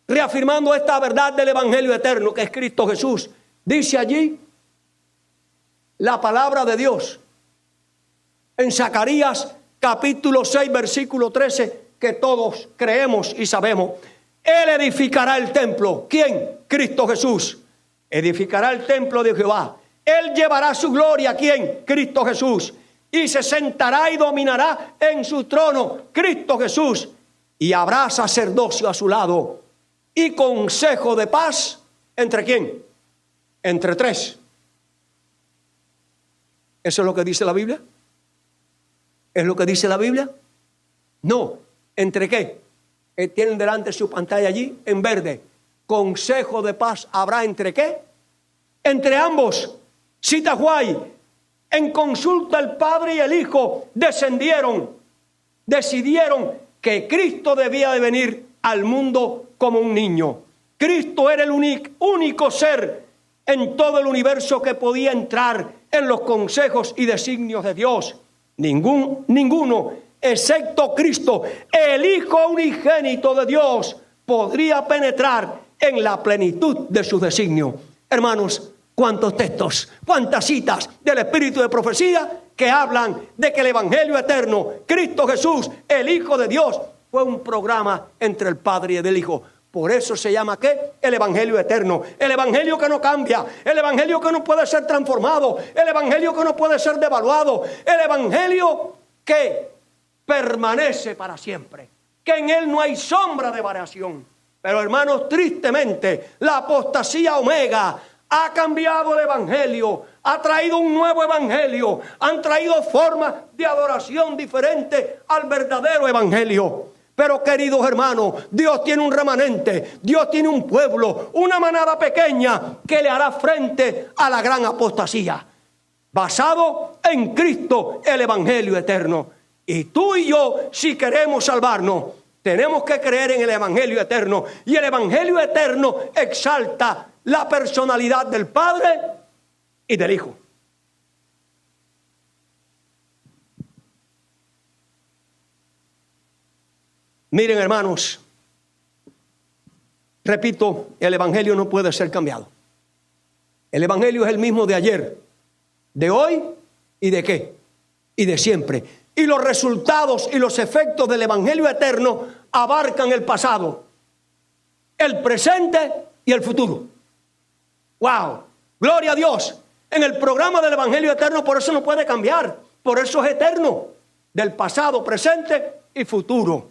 reafirmando esta verdad del evangelio eterno que es Cristo Jesús. Dice allí la palabra de Dios en Zacarías capítulo 6 versículo 13, que todos creemos y sabemos. Él edificará el templo. ¿Quién? Cristo Jesús. Edificará el templo de Jehová. Él llevará su gloria. ¿Quién? Cristo Jesús. Y se sentará y dominará en su trono. Cristo Jesús. Y habrá sacerdocio a su lado. Y consejo de paz. ¿Entre quién? Entre tres. ¿Eso es lo que dice la Biblia? ¿Es lo que dice la Biblia? No. ¿Entre qué? Tienen delante su pantalla allí en verde. Consejo de paz habrá entre qué? Entre ambos. Cita guay. En consulta el Padre y el Hijo descendieron decidieron que Cristo debía de venir al mundo como un niño. Cristo era el único ser en todo el universo que podía entrar en los consejos y designios de Dios. Ninguno, excepto Cristo, el Hijo unigénito de Dios, podría penetrar en la plenitud de su designio. Hermanos, cuántos textos, cuántas citas del Espíritu de profecía que hablan de que el Evangelio eterno, Cristo Jesús, el Hijo de Dios, fue un programa entre el Padre y el Hijo. Por eso se llama ¿qué? El Evangelio eterno, el Evangelio que no cambia, el Evangelio que no puede ser transformado, el Evangelio que no puede ser devaluado, el Evangelio que permanece para siempre, que en él no hay sombra de variación. Pero hermanos, tristemente, la apostasía omega ha cambiado el Evangelio, ha traído un nuevo Evangelio, han traído formas de adoración diferentes al verdadero Evangelio. Pero queridos hermanos, Dios tiene un remanente, Dios tiene un pueblo, una manada pequeña que le hará frente a la gran apostasía, basado en Cristo, el Evangelio eterno. Y tú y yo, si queremos salvarnos, tenemos que creer en el Evangelio eterno. Y el Evangelio eterno exalta la personalidad del Padre y del Hijo. Miren, hermanos, repito, el Evangelio no puede ser cambiado. El Evangelio es el mismo de ayer, de hoy y de qué, y de siempre. Y los resultados y los efectos del Evangelio eterno abarcan el pasado, el presente y el futuro. ¡Wow! ¡Gloria a Dios! En el programa del Evangelio eterno, por eso no puede cambiar. Por eso es eterno, del pasado, presente y futuro.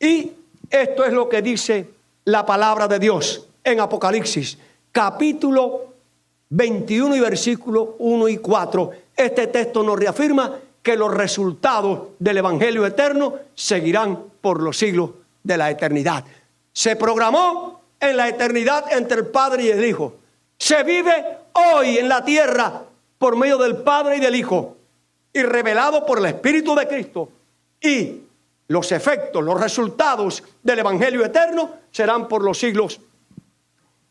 Y esto es lo que dice la palabra de Dios en Apocalipsis, capítulo 21 y versículos 1 y 4. Este texto nos reafirma que los resultados del Evangelio eterno seguirán por los siglos de la eternidad. Se programó en la eternidad entre el Padre y el Hijo. Se vive hoy en la tierra por medio del Padre y del Hijo, y revelado por el Espíritu de Cristo. Y los efectos, los resultados del Evangelio eterno serán por los siglos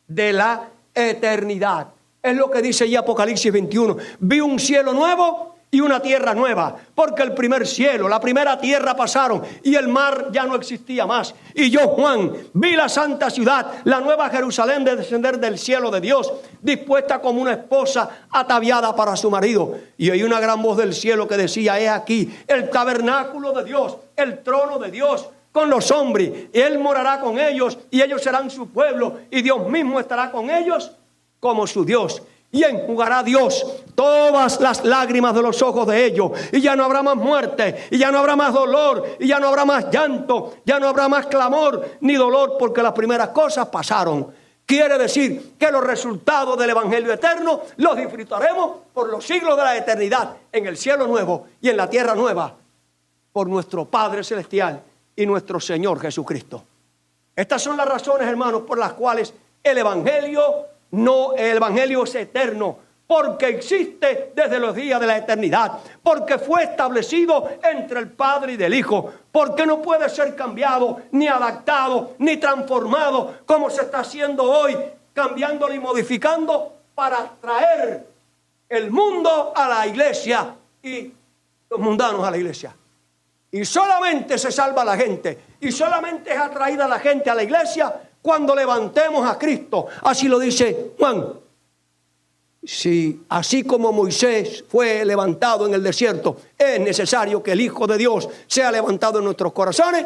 de la eternidad. Es lo que dice ya Apocalipsis 21. Vi un cielo nuevo y una tierra nueva, porque el primer cielo, la primera tierra pasaron y el mar ya no existía más. Y yo, Juan, vi la santa ciudad, la nueva Jerusalén, descender del cielo de Dios, dispuesta como una esposa ataviada para su marido. Y oí una gran voz del cielo que decía: he aquí el tabernáculo de Dios, el trono de Dios con los hombres, y Él morará con ellos, y ellos serán su pueblo, y Dios mismo estará con ellos como su Dios. Y enjugará Dios todas las lágrimas de los ojos de ellos. Y ya no habrá más muerte, y ya no habrá más dolor, y ya no habrá más llanto, ya no habrá más clamor ni dolor, porque las primeras cosas pasaron. Quiere decir que los resultados del Evangelio eterno los disfrutaremos por los siglos de la eternidad, en el cielo nuevo y en la tierra nueva, por nuestro Padre Celestial y nuestro Señor Jesucristo. Estas son las razones, hermanos, por las cuales el Evangelio es eterno, porque existe desde los días de la eternidad, porque fue establecido entre el Padre y del Hijo, porque no puede ser cambiado, ni adaptado, ni transformado, como se está haciendo hoy, cambiándolo y modificando para traer el mundo a la iglesia y los mundanos a la iglesia. Y solamente se salva la gente, y solamente es atraída la gente a la iglesia cuando levantemos a Cristo. Así lo dice Juan. Si así como Moisés fue levantado en el desierto, es necesario que el Hijo de Dios sea levantado en nuestros corazones,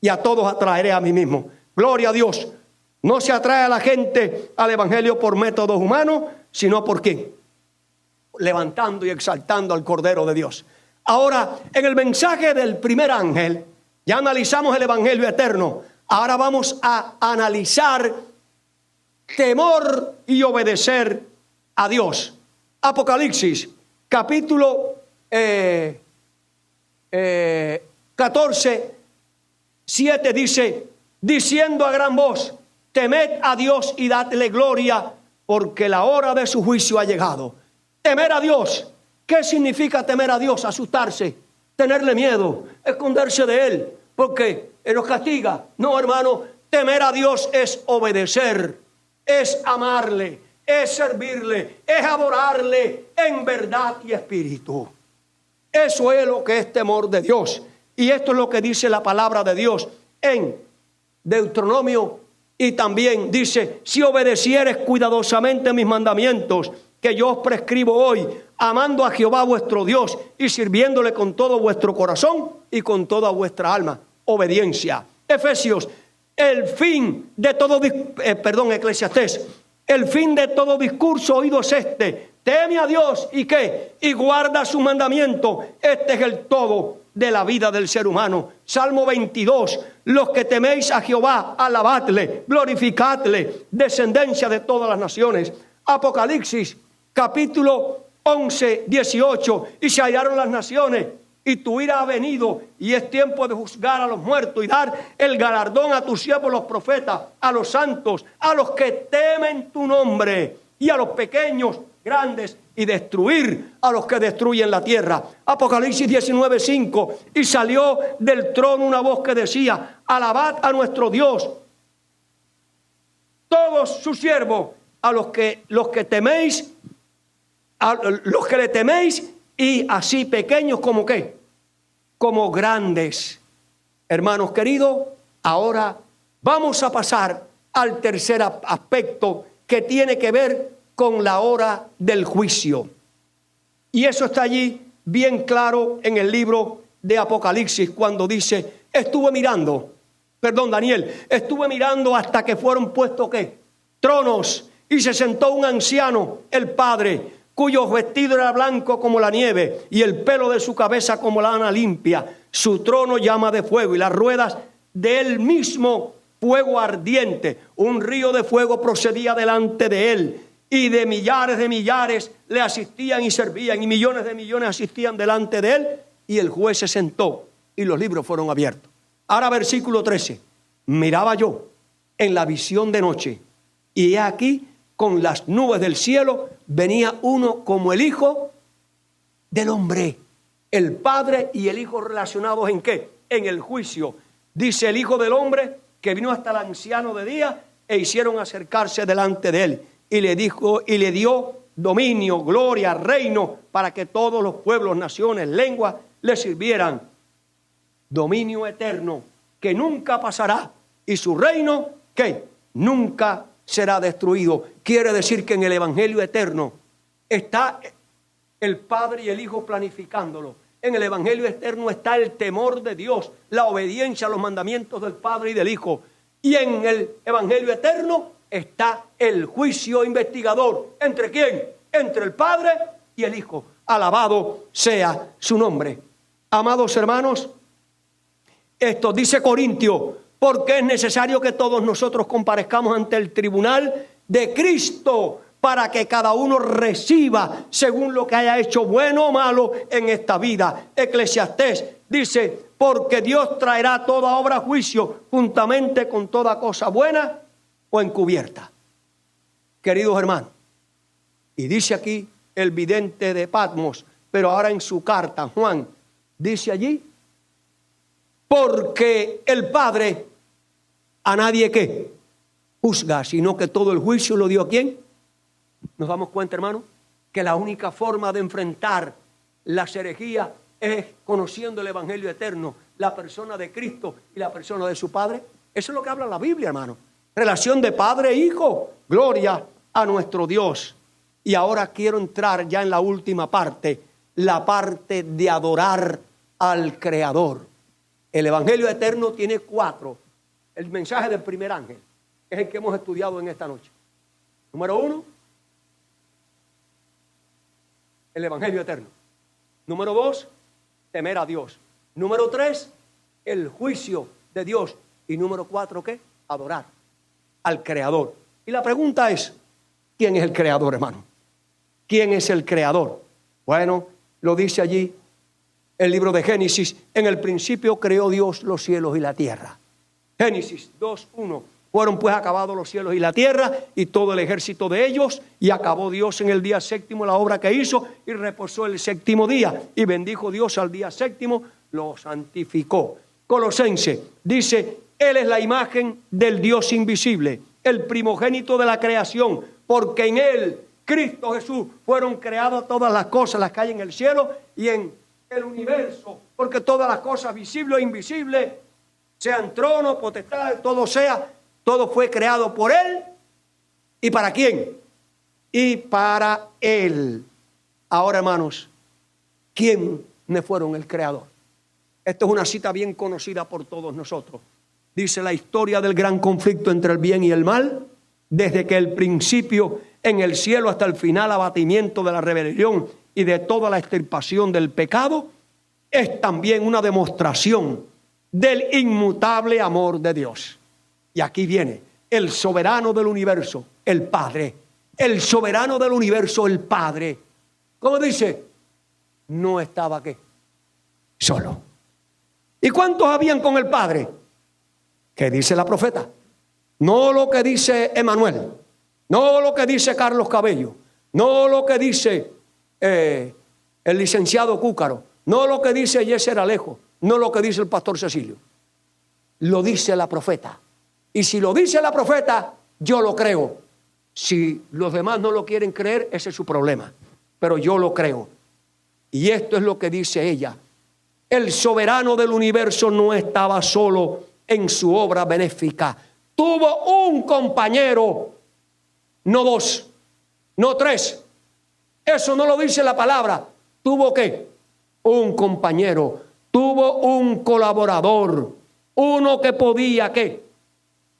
y a todos atraeré a mí mismo. Gloria a Dios. No se atrae a la gente al Evangelio por métodos humanos, sino por ¿qué? Levantando y exaltando al Cordero de Dios. Ahora, en el mensaje del primer ángel, ya analizamos el Evangelio eterno. Ahora vamos a analizar temor y obedecer a Dios. Apocalipsis, capítulo 14, 7 dice: diciendo a gran voz, temed a Dios y dadle gloria, porque la hora de su juicio ha llegado. Temer a Dios. ¿Qué significa temer a Dios? Asustarse, tenerle miedo, esconderse de Él, porque Él nos castiga. No, hermano, temer a Dios es obedecer, es amarle, es servirle, es adorarle en verdad y espíritu. Eso es lo que es temor de Dios. Y esto es lo que dice la palabra de Dios en Deuteronomio. Y también dice: si obedecieres cuidadosamente mis mandamientos que yo os prescribo hoy, amando a Jehová vuestro Dios y sirviéndole con todo vuestro corazón y con toda vuestra alma. Obediencia. Efesios, el fin de todo, Eclesiastés, el fin de todo discurso oído es este: teme a Dios y ¿qué? Y guarda su mandamiento. Este es el todo de la vida del ser humano. Salmo 22, los que teméis a Jehová, alabadle, glorificadle, descendencia de todas las naciones. Apocalipsis, capítulo 11, 18, y se hallaron las naciones, y tu ira ha venido, y es tiempo de juzgar a los muertos y dar el galardón a tus siervos los profetas, a los santos, a los que temen tu nombre, y a los pequeños, grandes, y destruir a los que destruyen la tierra. Apocalipsis 19, 5, y salió del trono una voz que decía: alabad a nuestro Dios, todos sus siervos, a los que teméis, a los que le teméis, y así pequeños como ¿qué? Como grandes. Hermanos queridos, ahora vamos a pasar al tercer aspecto, que tiene que ver con la hora del juicio. Y eso está allí bien claro en el libro de Apocalipsis, cuando dice: Daniel, estuve mirando hasta que fueron puestos ¿qué? Tronos, y se sentó un anciano, el Padre, cuyo vestido era blanco como la nieve, y el pelo de su cabeza como lana limpia. Su trono llama de fuego, y las ruedas de él mismo fuego ardiente. Un río de fuego procedía delante de él, y de millares le asistían y servían, y millones de millones asistían delante de él, y el juez se sentó, y los libros fueron abiertos. Ahora versículo 13. Miraba yo en la visión de noche, y he aquí, con las nubes del cielo, venía uno como el Hijo del Hombre. El Padre y el Hijo relacionados ¿en qué? En el juicio. Dice el Hijo del Hombre que vino hasta el anciano de día, e hicieron acercarse delante de él. Y le dijo, y le dio dominio, gloria, reino, para que todos los pueblos, naciones, lenguas le sirvieran. Dominio eterno que nunca pasará, y su reino que nunca será destruido. Quiere decir que en el Evangelio eterno está el Padre y el Hijo planificándolo. En el Evangelio eterno está el temor de Dios, la obediencia a los mandamientos del Padre y del Hijo. Y en el Evangelio eterno está el juicio investigador. ¿Entre quién? Entre el Padre y el Hijo. Alabado sea su nombre. Amados hermanos, esto dice Corintio, porque es necesario que todos nosotros comparezcamos ante el tribunal de Cristo, para que cada uno reciba según lo que haya hecho, bueno o malo, en esta vida. Eclesiastés dice: porque Dios traerá toda obra a juicio, juntamente con toda cosa buena o encubierta. Queridos hermanos, y dice aquí el vidente de Patmos, pero ahora en su carta, Juan, dice allí: porque el Padre a nadie ¿qué? Juzga, sino que todo el juicio lo dio ¿a quién? Nos damos cuenta, hermano, que la única forma de enfrentar las herejías es conociendo el Evangelio eterno, la persona de Cristo y la persona de su Padre. Eso es lo que habla la Biblia, hermano. Relación de padre e hijo. Gloria a nuestro Dios. Y ahora quiero entrar ya en la última parte, la parte de adorar al Creador. El Evangelio eterno tiene 4. El mensaje del primer ángel es el que hemos estudiado en esta noche. Número 1, el Evangelio eterno. Número 2, temer a Dios. Número 3, el juicio de Dios. Y número 4, ¿qué? Adorar al Creador. Y la pregunta es: ¿quién es el Creador, hermano? ¿Quién es el Creador? Bueno, lo dice allí el libro de Génesis: en el principio creó Dios los cielos y la tierra. Génesis 2:1. Fueron pues acabados los cielos y la tierra y todo el ejército de ellos, y acabó Dios en el día séptimo la obra que hizo, y reposó el séptimo día, y bendijo Dios al día séptimo, lo santificó. Colosenses dice: Él es la imagen del Dios invisible, el primogénito de la creación, porque en Él, Cristo Jesús, fueron creadas todas las cosas, las que hay en el cielo y en el universo, porque todas las cosas visibles e invisibles, sean tronos, potestades, todo fue creado por Él. ¿Y para quién? Y para Él. Ahora, hermanos, ¿quiénes fueron el creador? Esta es una cita bien conocida por todos nosotros. Dice: la historia del gran conflicto entre el bien y el mal, desde que el principio en el cielo hasta el final abatimiento de la rebelión y de toda la extirpación del pecado, es también una demostración del inmutable amor de Dios. Y aquí viene el soberano del universo, el Padre. El soberano del universo, el Padre. ¿Cómo dice? No estaba ¿qué? Solo. ¿Y cuántos habían con el Padre? ¿Qué dice la profeta? No lo que dice Emanuel, no lo que dice Carlos Cabello, no lo que dice el licenciado Cúcaro, no lo que dice Yeser Alejo, no lo que dice el pastor Cecilio. Lo dice la profeta. Y si lo dice la profeta, yo lo creo. Si los demás no lo quieren creer, ese es su problema. Pero yo lo creo. Y esto es lo que dice ella. El soberano del universo no estaba solo en su obra benéfica. Tuvo un compañero, no dos, no tres. Eso no lo dice la palabra. ¿Tuvo qué? Un compañero. Tuvo un colaborador. Uno que podía ¿qué?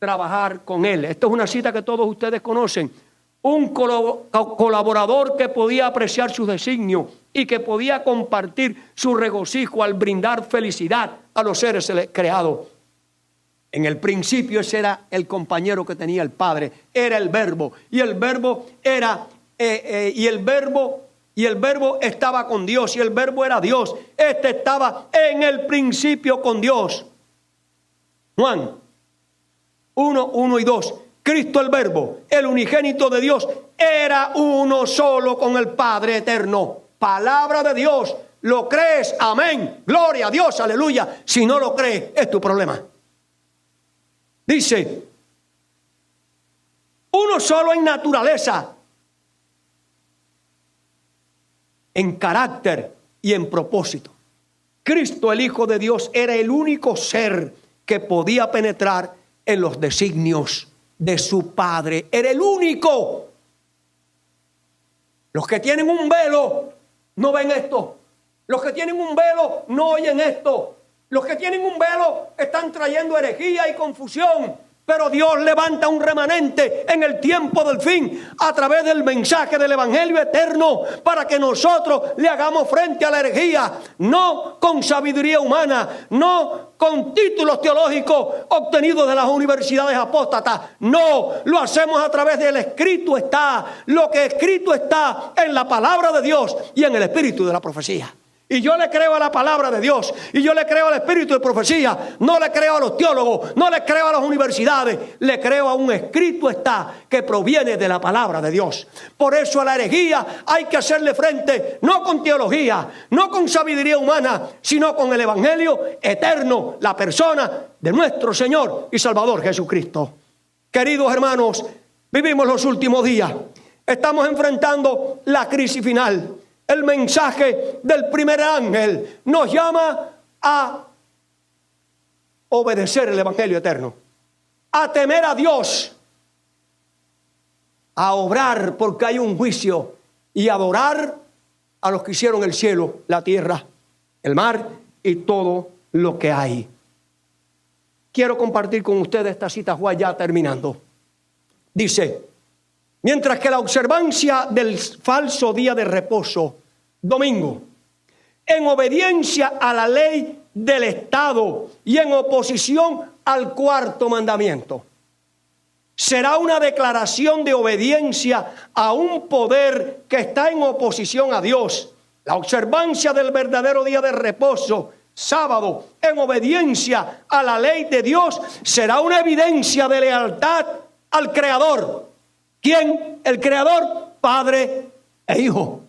Trabajar con él. Esta es una cita que todos ustedes conocen. Un colaborador que podía apreciar sus designios y que podía compartir su regocijo al brindar felicidad a los seres creados. En el principio ese era el compañero que tenía el Padre, era el Verbo, y el Verbo era y el Verbo estaba con Dios, y el Verbo era Dios. Este estaba en el principio con Dios. Juan 1, 1 y 2. Cristo el Verbo, el unigénito de Dios, era uno solo con el Padre eterno. Palabra de Dios. ¿Lo crees? Amén. Gloria a Dios, aleluya. Si no lo crees, es tu problema. Dice, uno solo en naturaleza, en carácter y en propósito. Cristo, el Hijo de Dios, era el único ser que podía penetrar en los designios de su Padre. Era el único. Los que tienen un velo no ven esto. Los que tienen un velo no oyen esto. Los que tienen un velo están trayendo herejía y confusión. Pero Dios levanta un remanente en el tiempo del fin a través del mensaje del Evangelio eterno para que nosotros le hagamos frente a la herejía, no con sabiduría humana, no con títulos teológicos obtenidos de las universidades apóstatas. No, lo hacemos a través del escrito está, lo que escrito está en la palabra de Dios y en el espíritu de la profecía. Y yo le creo a la palabra de Dios. Y yo le creo al espíritu de profecía. No le creo a los teólogos. No le creo a las universidades. Le creo a un escrito está que proviene de la palabra de Dios. Por eso a la herejía hay que hacerle frente, no con teología, no con sabiduría humana, sino con el evangelio eterno, la persona de nuestro Señor y Salvador Jesucristo. Queridos hermanos, vivimos los últimos días. Estamos enfrentando la crisis final. El mensaje del primer ángel nos llama a obedecer el evangelio eterno, a temer a Dios, a obrar porque hay un juicio y adorar a los que hicieron el cielo, la tierra, el mar y todo lo que hay. Quiero compartir con ustedes esta cita, Juan, ya terminando. Dice, mientras que la observancia del falso día de reposo, domingo, en obediencia a la ley del Estado y en oposición al cuarto mandamiento, será una declaración de obediencia a un poder que está en oposición a Dios. La observancia del verdadero día de reposo sábado en obediencia a la ley de Dios será una evidencia de lealtad al Creador. ¿Quién? El Creador, Padre e Hijo.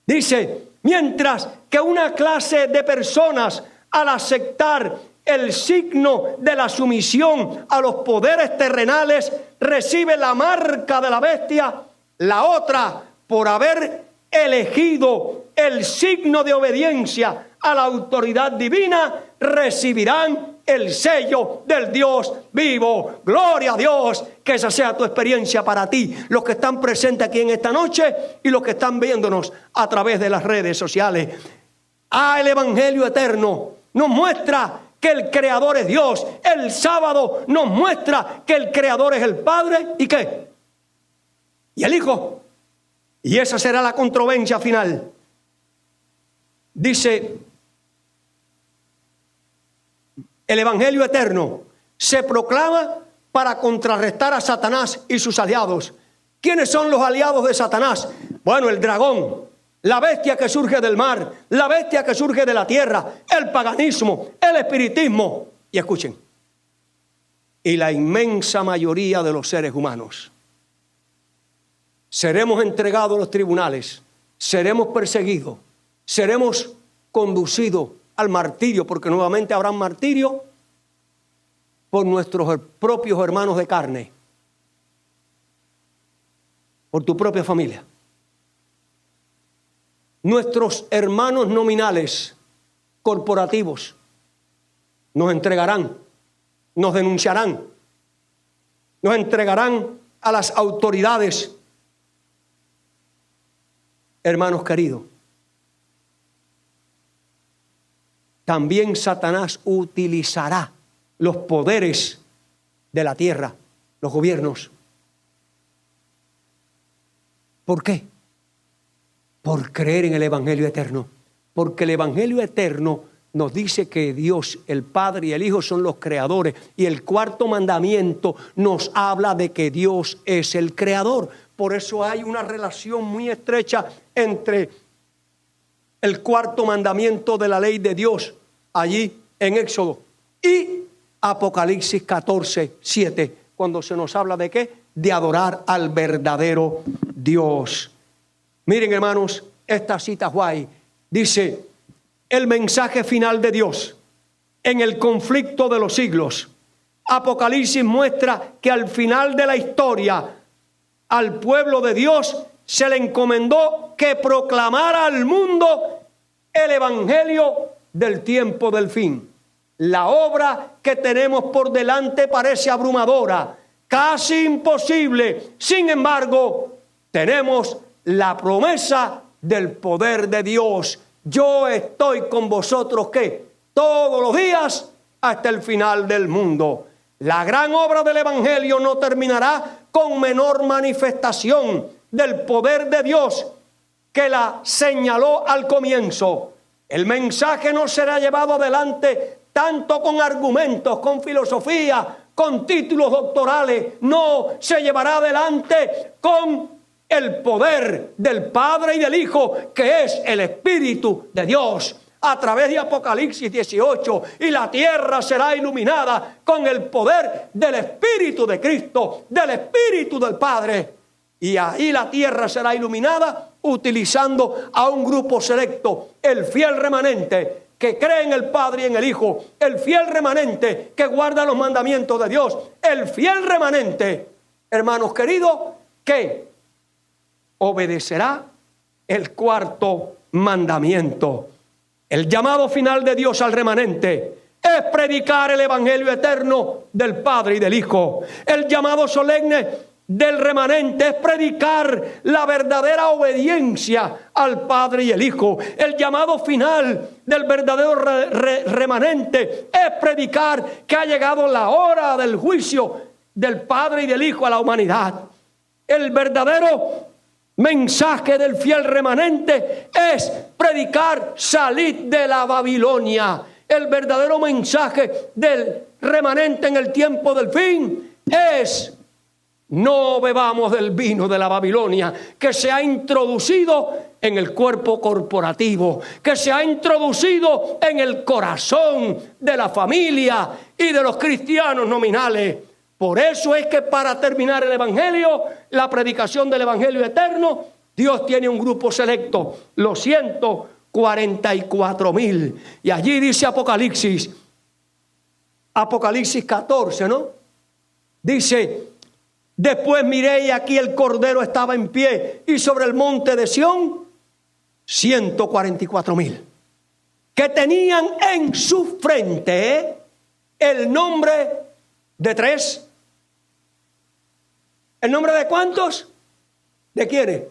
Dice, mientras que una clase de personas al aceptar el signo de la sumisión a los poderes terrenales recibe la marca de la bestia, la otra, por haber elegido el signo de obediencia a la autoridad divina, recibirán el sello del Dios vivo. Gloria a Dios, que esa sea tu experiencia para ti, los que están presentes aquí en esta noche y los que están viéndonos a través de las redes sociales. El Evangelio eterno nos muestra que el Creador es Dios. El sábado nos muestra que el Creador es el Padre. ¿Y qué? Y el Hijo. Y esa será la controversia final. Dice, el Evangelio eterno se proclama para contrarrestar a Satanás y sus aliados. ¿Quiénes son los aliados de Satanás? Bueno, el dragón, la bestia que surge del mar, la bestia que surge de la tierra, el paganismo, el espiritismo. Y escuchen, y la inmensa mayoría de los seres humanos. Seremos entregados a los tribunales, seremos perseguidos, seremos conducidos al martirio, porque nuevamente habrá martirio por nuestros propios hermanos de carne, por tu propia familia. Nuestros hermanos nominales, corporativos, nos entregarán, nos denunciarán, nos entregarán a las autoridades. Hermanos queridos, también Satanás utilizará los poderes de la tierra, los gobiernos. ¿Por qué? Por creer en el Evangelio eterno. Porque el Evangelio eterno nos dice que Dios, el Padre y el Hijo son los creadores. Y el cuarto mandamiento nos habla de que Dios es el creador. Por eso hay una relación muy estrecha entre el cuarto mandamiento de la ley de Dios, allí en Éxodo, y Apocalipsis 14:7, cuando se nos habla de ¿qué? De adorar al verdadero Dios. Miren, hermanos, esta cita guay dice, el mensaje final de Dios en el conflicto de los siglos. Apocalipsis muestra que al final de la historia, al pueblo de Dios se le encomendó que proclamara al mundo el evangelio del tiempo del fin. La obra que tenemos por delante parece abrumadora, casi imposible. Sin embargo, tenemos la promesa del poder de Dios. Yo estoy con vosotros, ¿qué? Todos los días hasta el final del mundo. La gran obra del evangelio no terminará con menor manifestación del poder de Dios que la señaló al comienzo. El mensaje no será llevado adelante tanto con argumentos, con filosofía, con títulos doctorales. No, se llevará adelante con el poder del Padre y del Hijo, que es el Espíritu de Dios. A través de Apocalipsis 18, y la tierra será iluminada con el poder del Espíritu de Cristo, del Espíritu del Padre. Y ahí la tierra será iluminada utilizando a un grupo selecto, el fiel remanente que cree en el Padre y en el Hijo, el fiel remanente que guarda los mandamientos de Dios, el fiel remanente, hermanos queridos, que obedecerá el cuarto mandamiento. El llamado final de Dios al remanente es predicar el evangelio eterno del Padre y del Hijo. El llamado solemne del remanente es predicar la verdadera obediencia al Padre y el Hijo. El llamado final del verdadero remanente es predicar que ha llegado la hora del juicio del Padre y del Hijo a la humanidad. El verdadero mensaje del fiel remanente es predicar salid de la Babilonia. El verdadero mensaje del remanente en el tiempo del fin es no bebamos del vino de la Babilonia que se ha introducido en el cuerpo corporativo, que se ha introducido en el corazón de la familia y de los cristianos nominales. Por eso es que para terminar el Evangelio, la predicación del Evangelio eterno, Dios tiene un grupo selecto, los 144,000. Y allí dice Apocalipsis 14, ¿no? Dice: después miré y aquí el Cordero estaba en pie, y sobre el monte de Sión 144,000, que tenían en su frente el nombre de 3. ¿El nombre de cuántos? ¿De quiénes?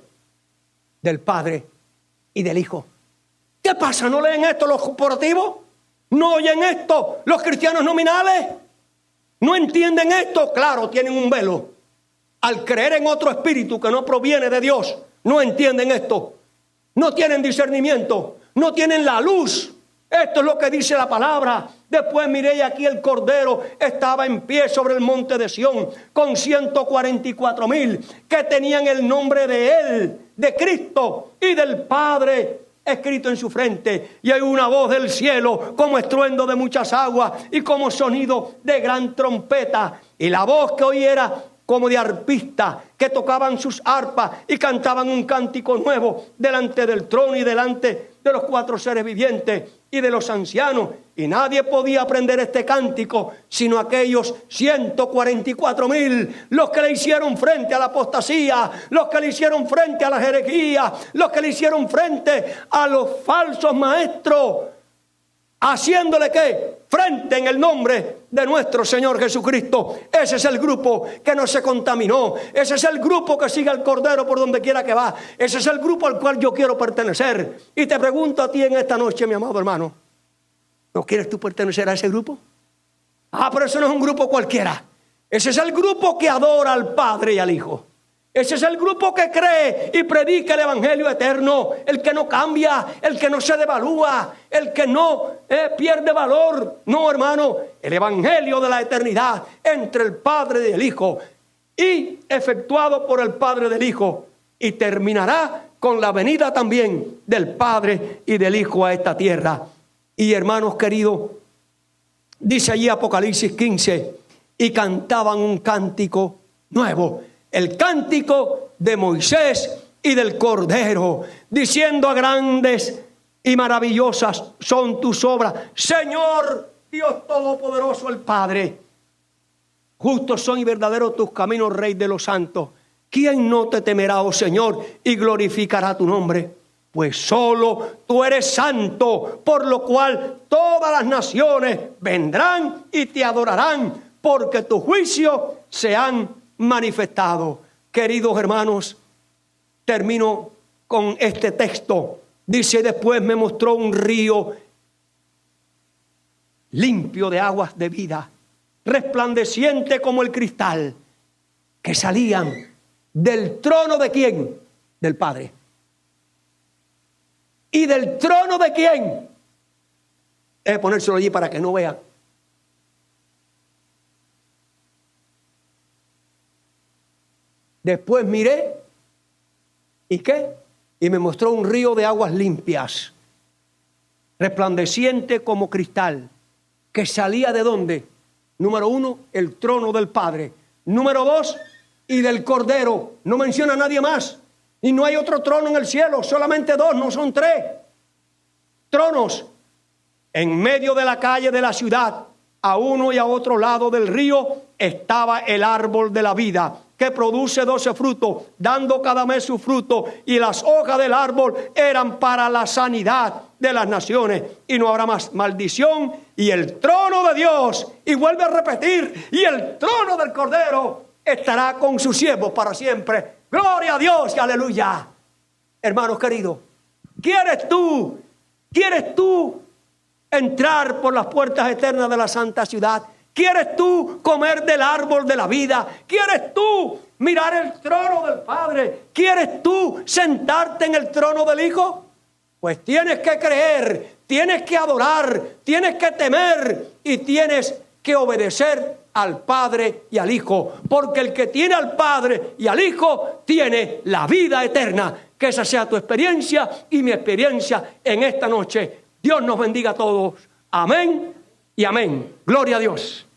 Del Padre y del Hijo. ¿Qué pasa? ¿No leen esto los corporativos? ¿No oyen esto los cristianos nominales? ¿No entienden esto? Claro, tienen un velo. Al creer en otro espíritu que no proviene de Dios, no entienden esto. No tienen discernimiento, no tienen la luz. Esto es lo que dice la palabra. Después miré y aquí el Cordero estaba en pie sobre el monte de Sión con 144,000 que tenían el nombre de Él, de Cristo y del Padre escrito en su frente. Y hay una voz del cielo como estruendo de muchas aguas y como sonido de gran trompeta. Y la voz que oí era como de arpistas que tocaban sus arpas y cantaban un cántico nuevo delante del trono y delante de los 4 seres vivientes y de los ancianos. Y nadie podía aprender este cántico sino aquellos 144,000, los que le hicieron frente a la apostasía, los que le hicieron frente a las herejías, los que le hicieron frente a los falsos maestros, haciéndole ¿qué? Frente en el nombre de nuestro Señor Jesucristo. Ese es el grupo que no se contaminó. Ese es el grupo que sigue al Cordero por donde quiera que va. Ese es el grupo al cual yo quiero pertenecer. Y te pregunto a ti en esta noche, mi amado hermano, ¿no quieres tú pertenecer a ese grupo? Pero eso no es un grupo cualquiera. Ese es el grupo que adora al Padre y al Hijo. Ese es el grupo que cree y predica el Evangelio eterno, el que no cambia, el que no se devalúa, el que no pierde valor. No, hermano, el Evangelio de la eternidad entre el Padre y el Hijo, y efectuado por el Padre del Hijo, y terminará con la venida también del Padre y del Hijo a esta tierra. Y hermanos queridos, dice allí Apocalipsis 15, y cantaban un cántico nuevo, el cántico de Moisés y del Cordero, diciendo: a grandes y maravillosas son tus obras, Señor Dios Todopoderoso, el Padre. Justos son y verdaderos tus caminos, Rey de los santos. ¿Quién no te temerá, oh Señor, y glorificará tu nombre? Pues solo tú eres santo, por lo cual todas las naciones vendrán y te adorarán, porque tus juicios se han manifestado. Queridos hermanos, termino con este texto. Dice: después me mostró un río limpio de aguas de vida, resplandeciente como el cristal, que salían del trono de ¿quién? Del Padre. ¿Y del trono de quién? Ponérselo allí para que no vean. Después miré, ¿y qué? Y me mostró un río de aguas limpias, resplandeciente como cristal, que salía ¿de dónde? Número 1, el trono del Padre. Número 2, y del Cordero. No menciona a nadie más. Y no hay otro trono en el cielo, solamente 2, no son 3 tronos. En medio de la calle de la ciudad, a uno y a otro lado del río, estaba el árbol de la vida, que produce 12 frutos, dando cada mes su fruto, y las hojas del árbol eran para la sanidad de las naciones, y no habrá más maldición, y el trono de Dios, y vuelve a repetir, y el trono del Cordero estará con sus siervos para siempre. Gloria a Dios y aleluya. Hermanos queridos, ¿quieres tú entrar por las puertas eternas de la santa ciudad? ¿Quieres tú comer del árbol de la vida? ¿Quieres tú mirar el trono del Padre? ¿Quieres tú sentarte en el trono del Hijo? Pues tienes que creer, tienes que adorar, tienes que temer y tienes que obedecer al Padre y al Hijo, porque el que tiene al Padre y al Hijo tiene la vida eterna. Que esa sea tu experiencia y mi experiencia en esta noche. Dios nos bendiga a todos. Amén y amén. Gloria a Dios.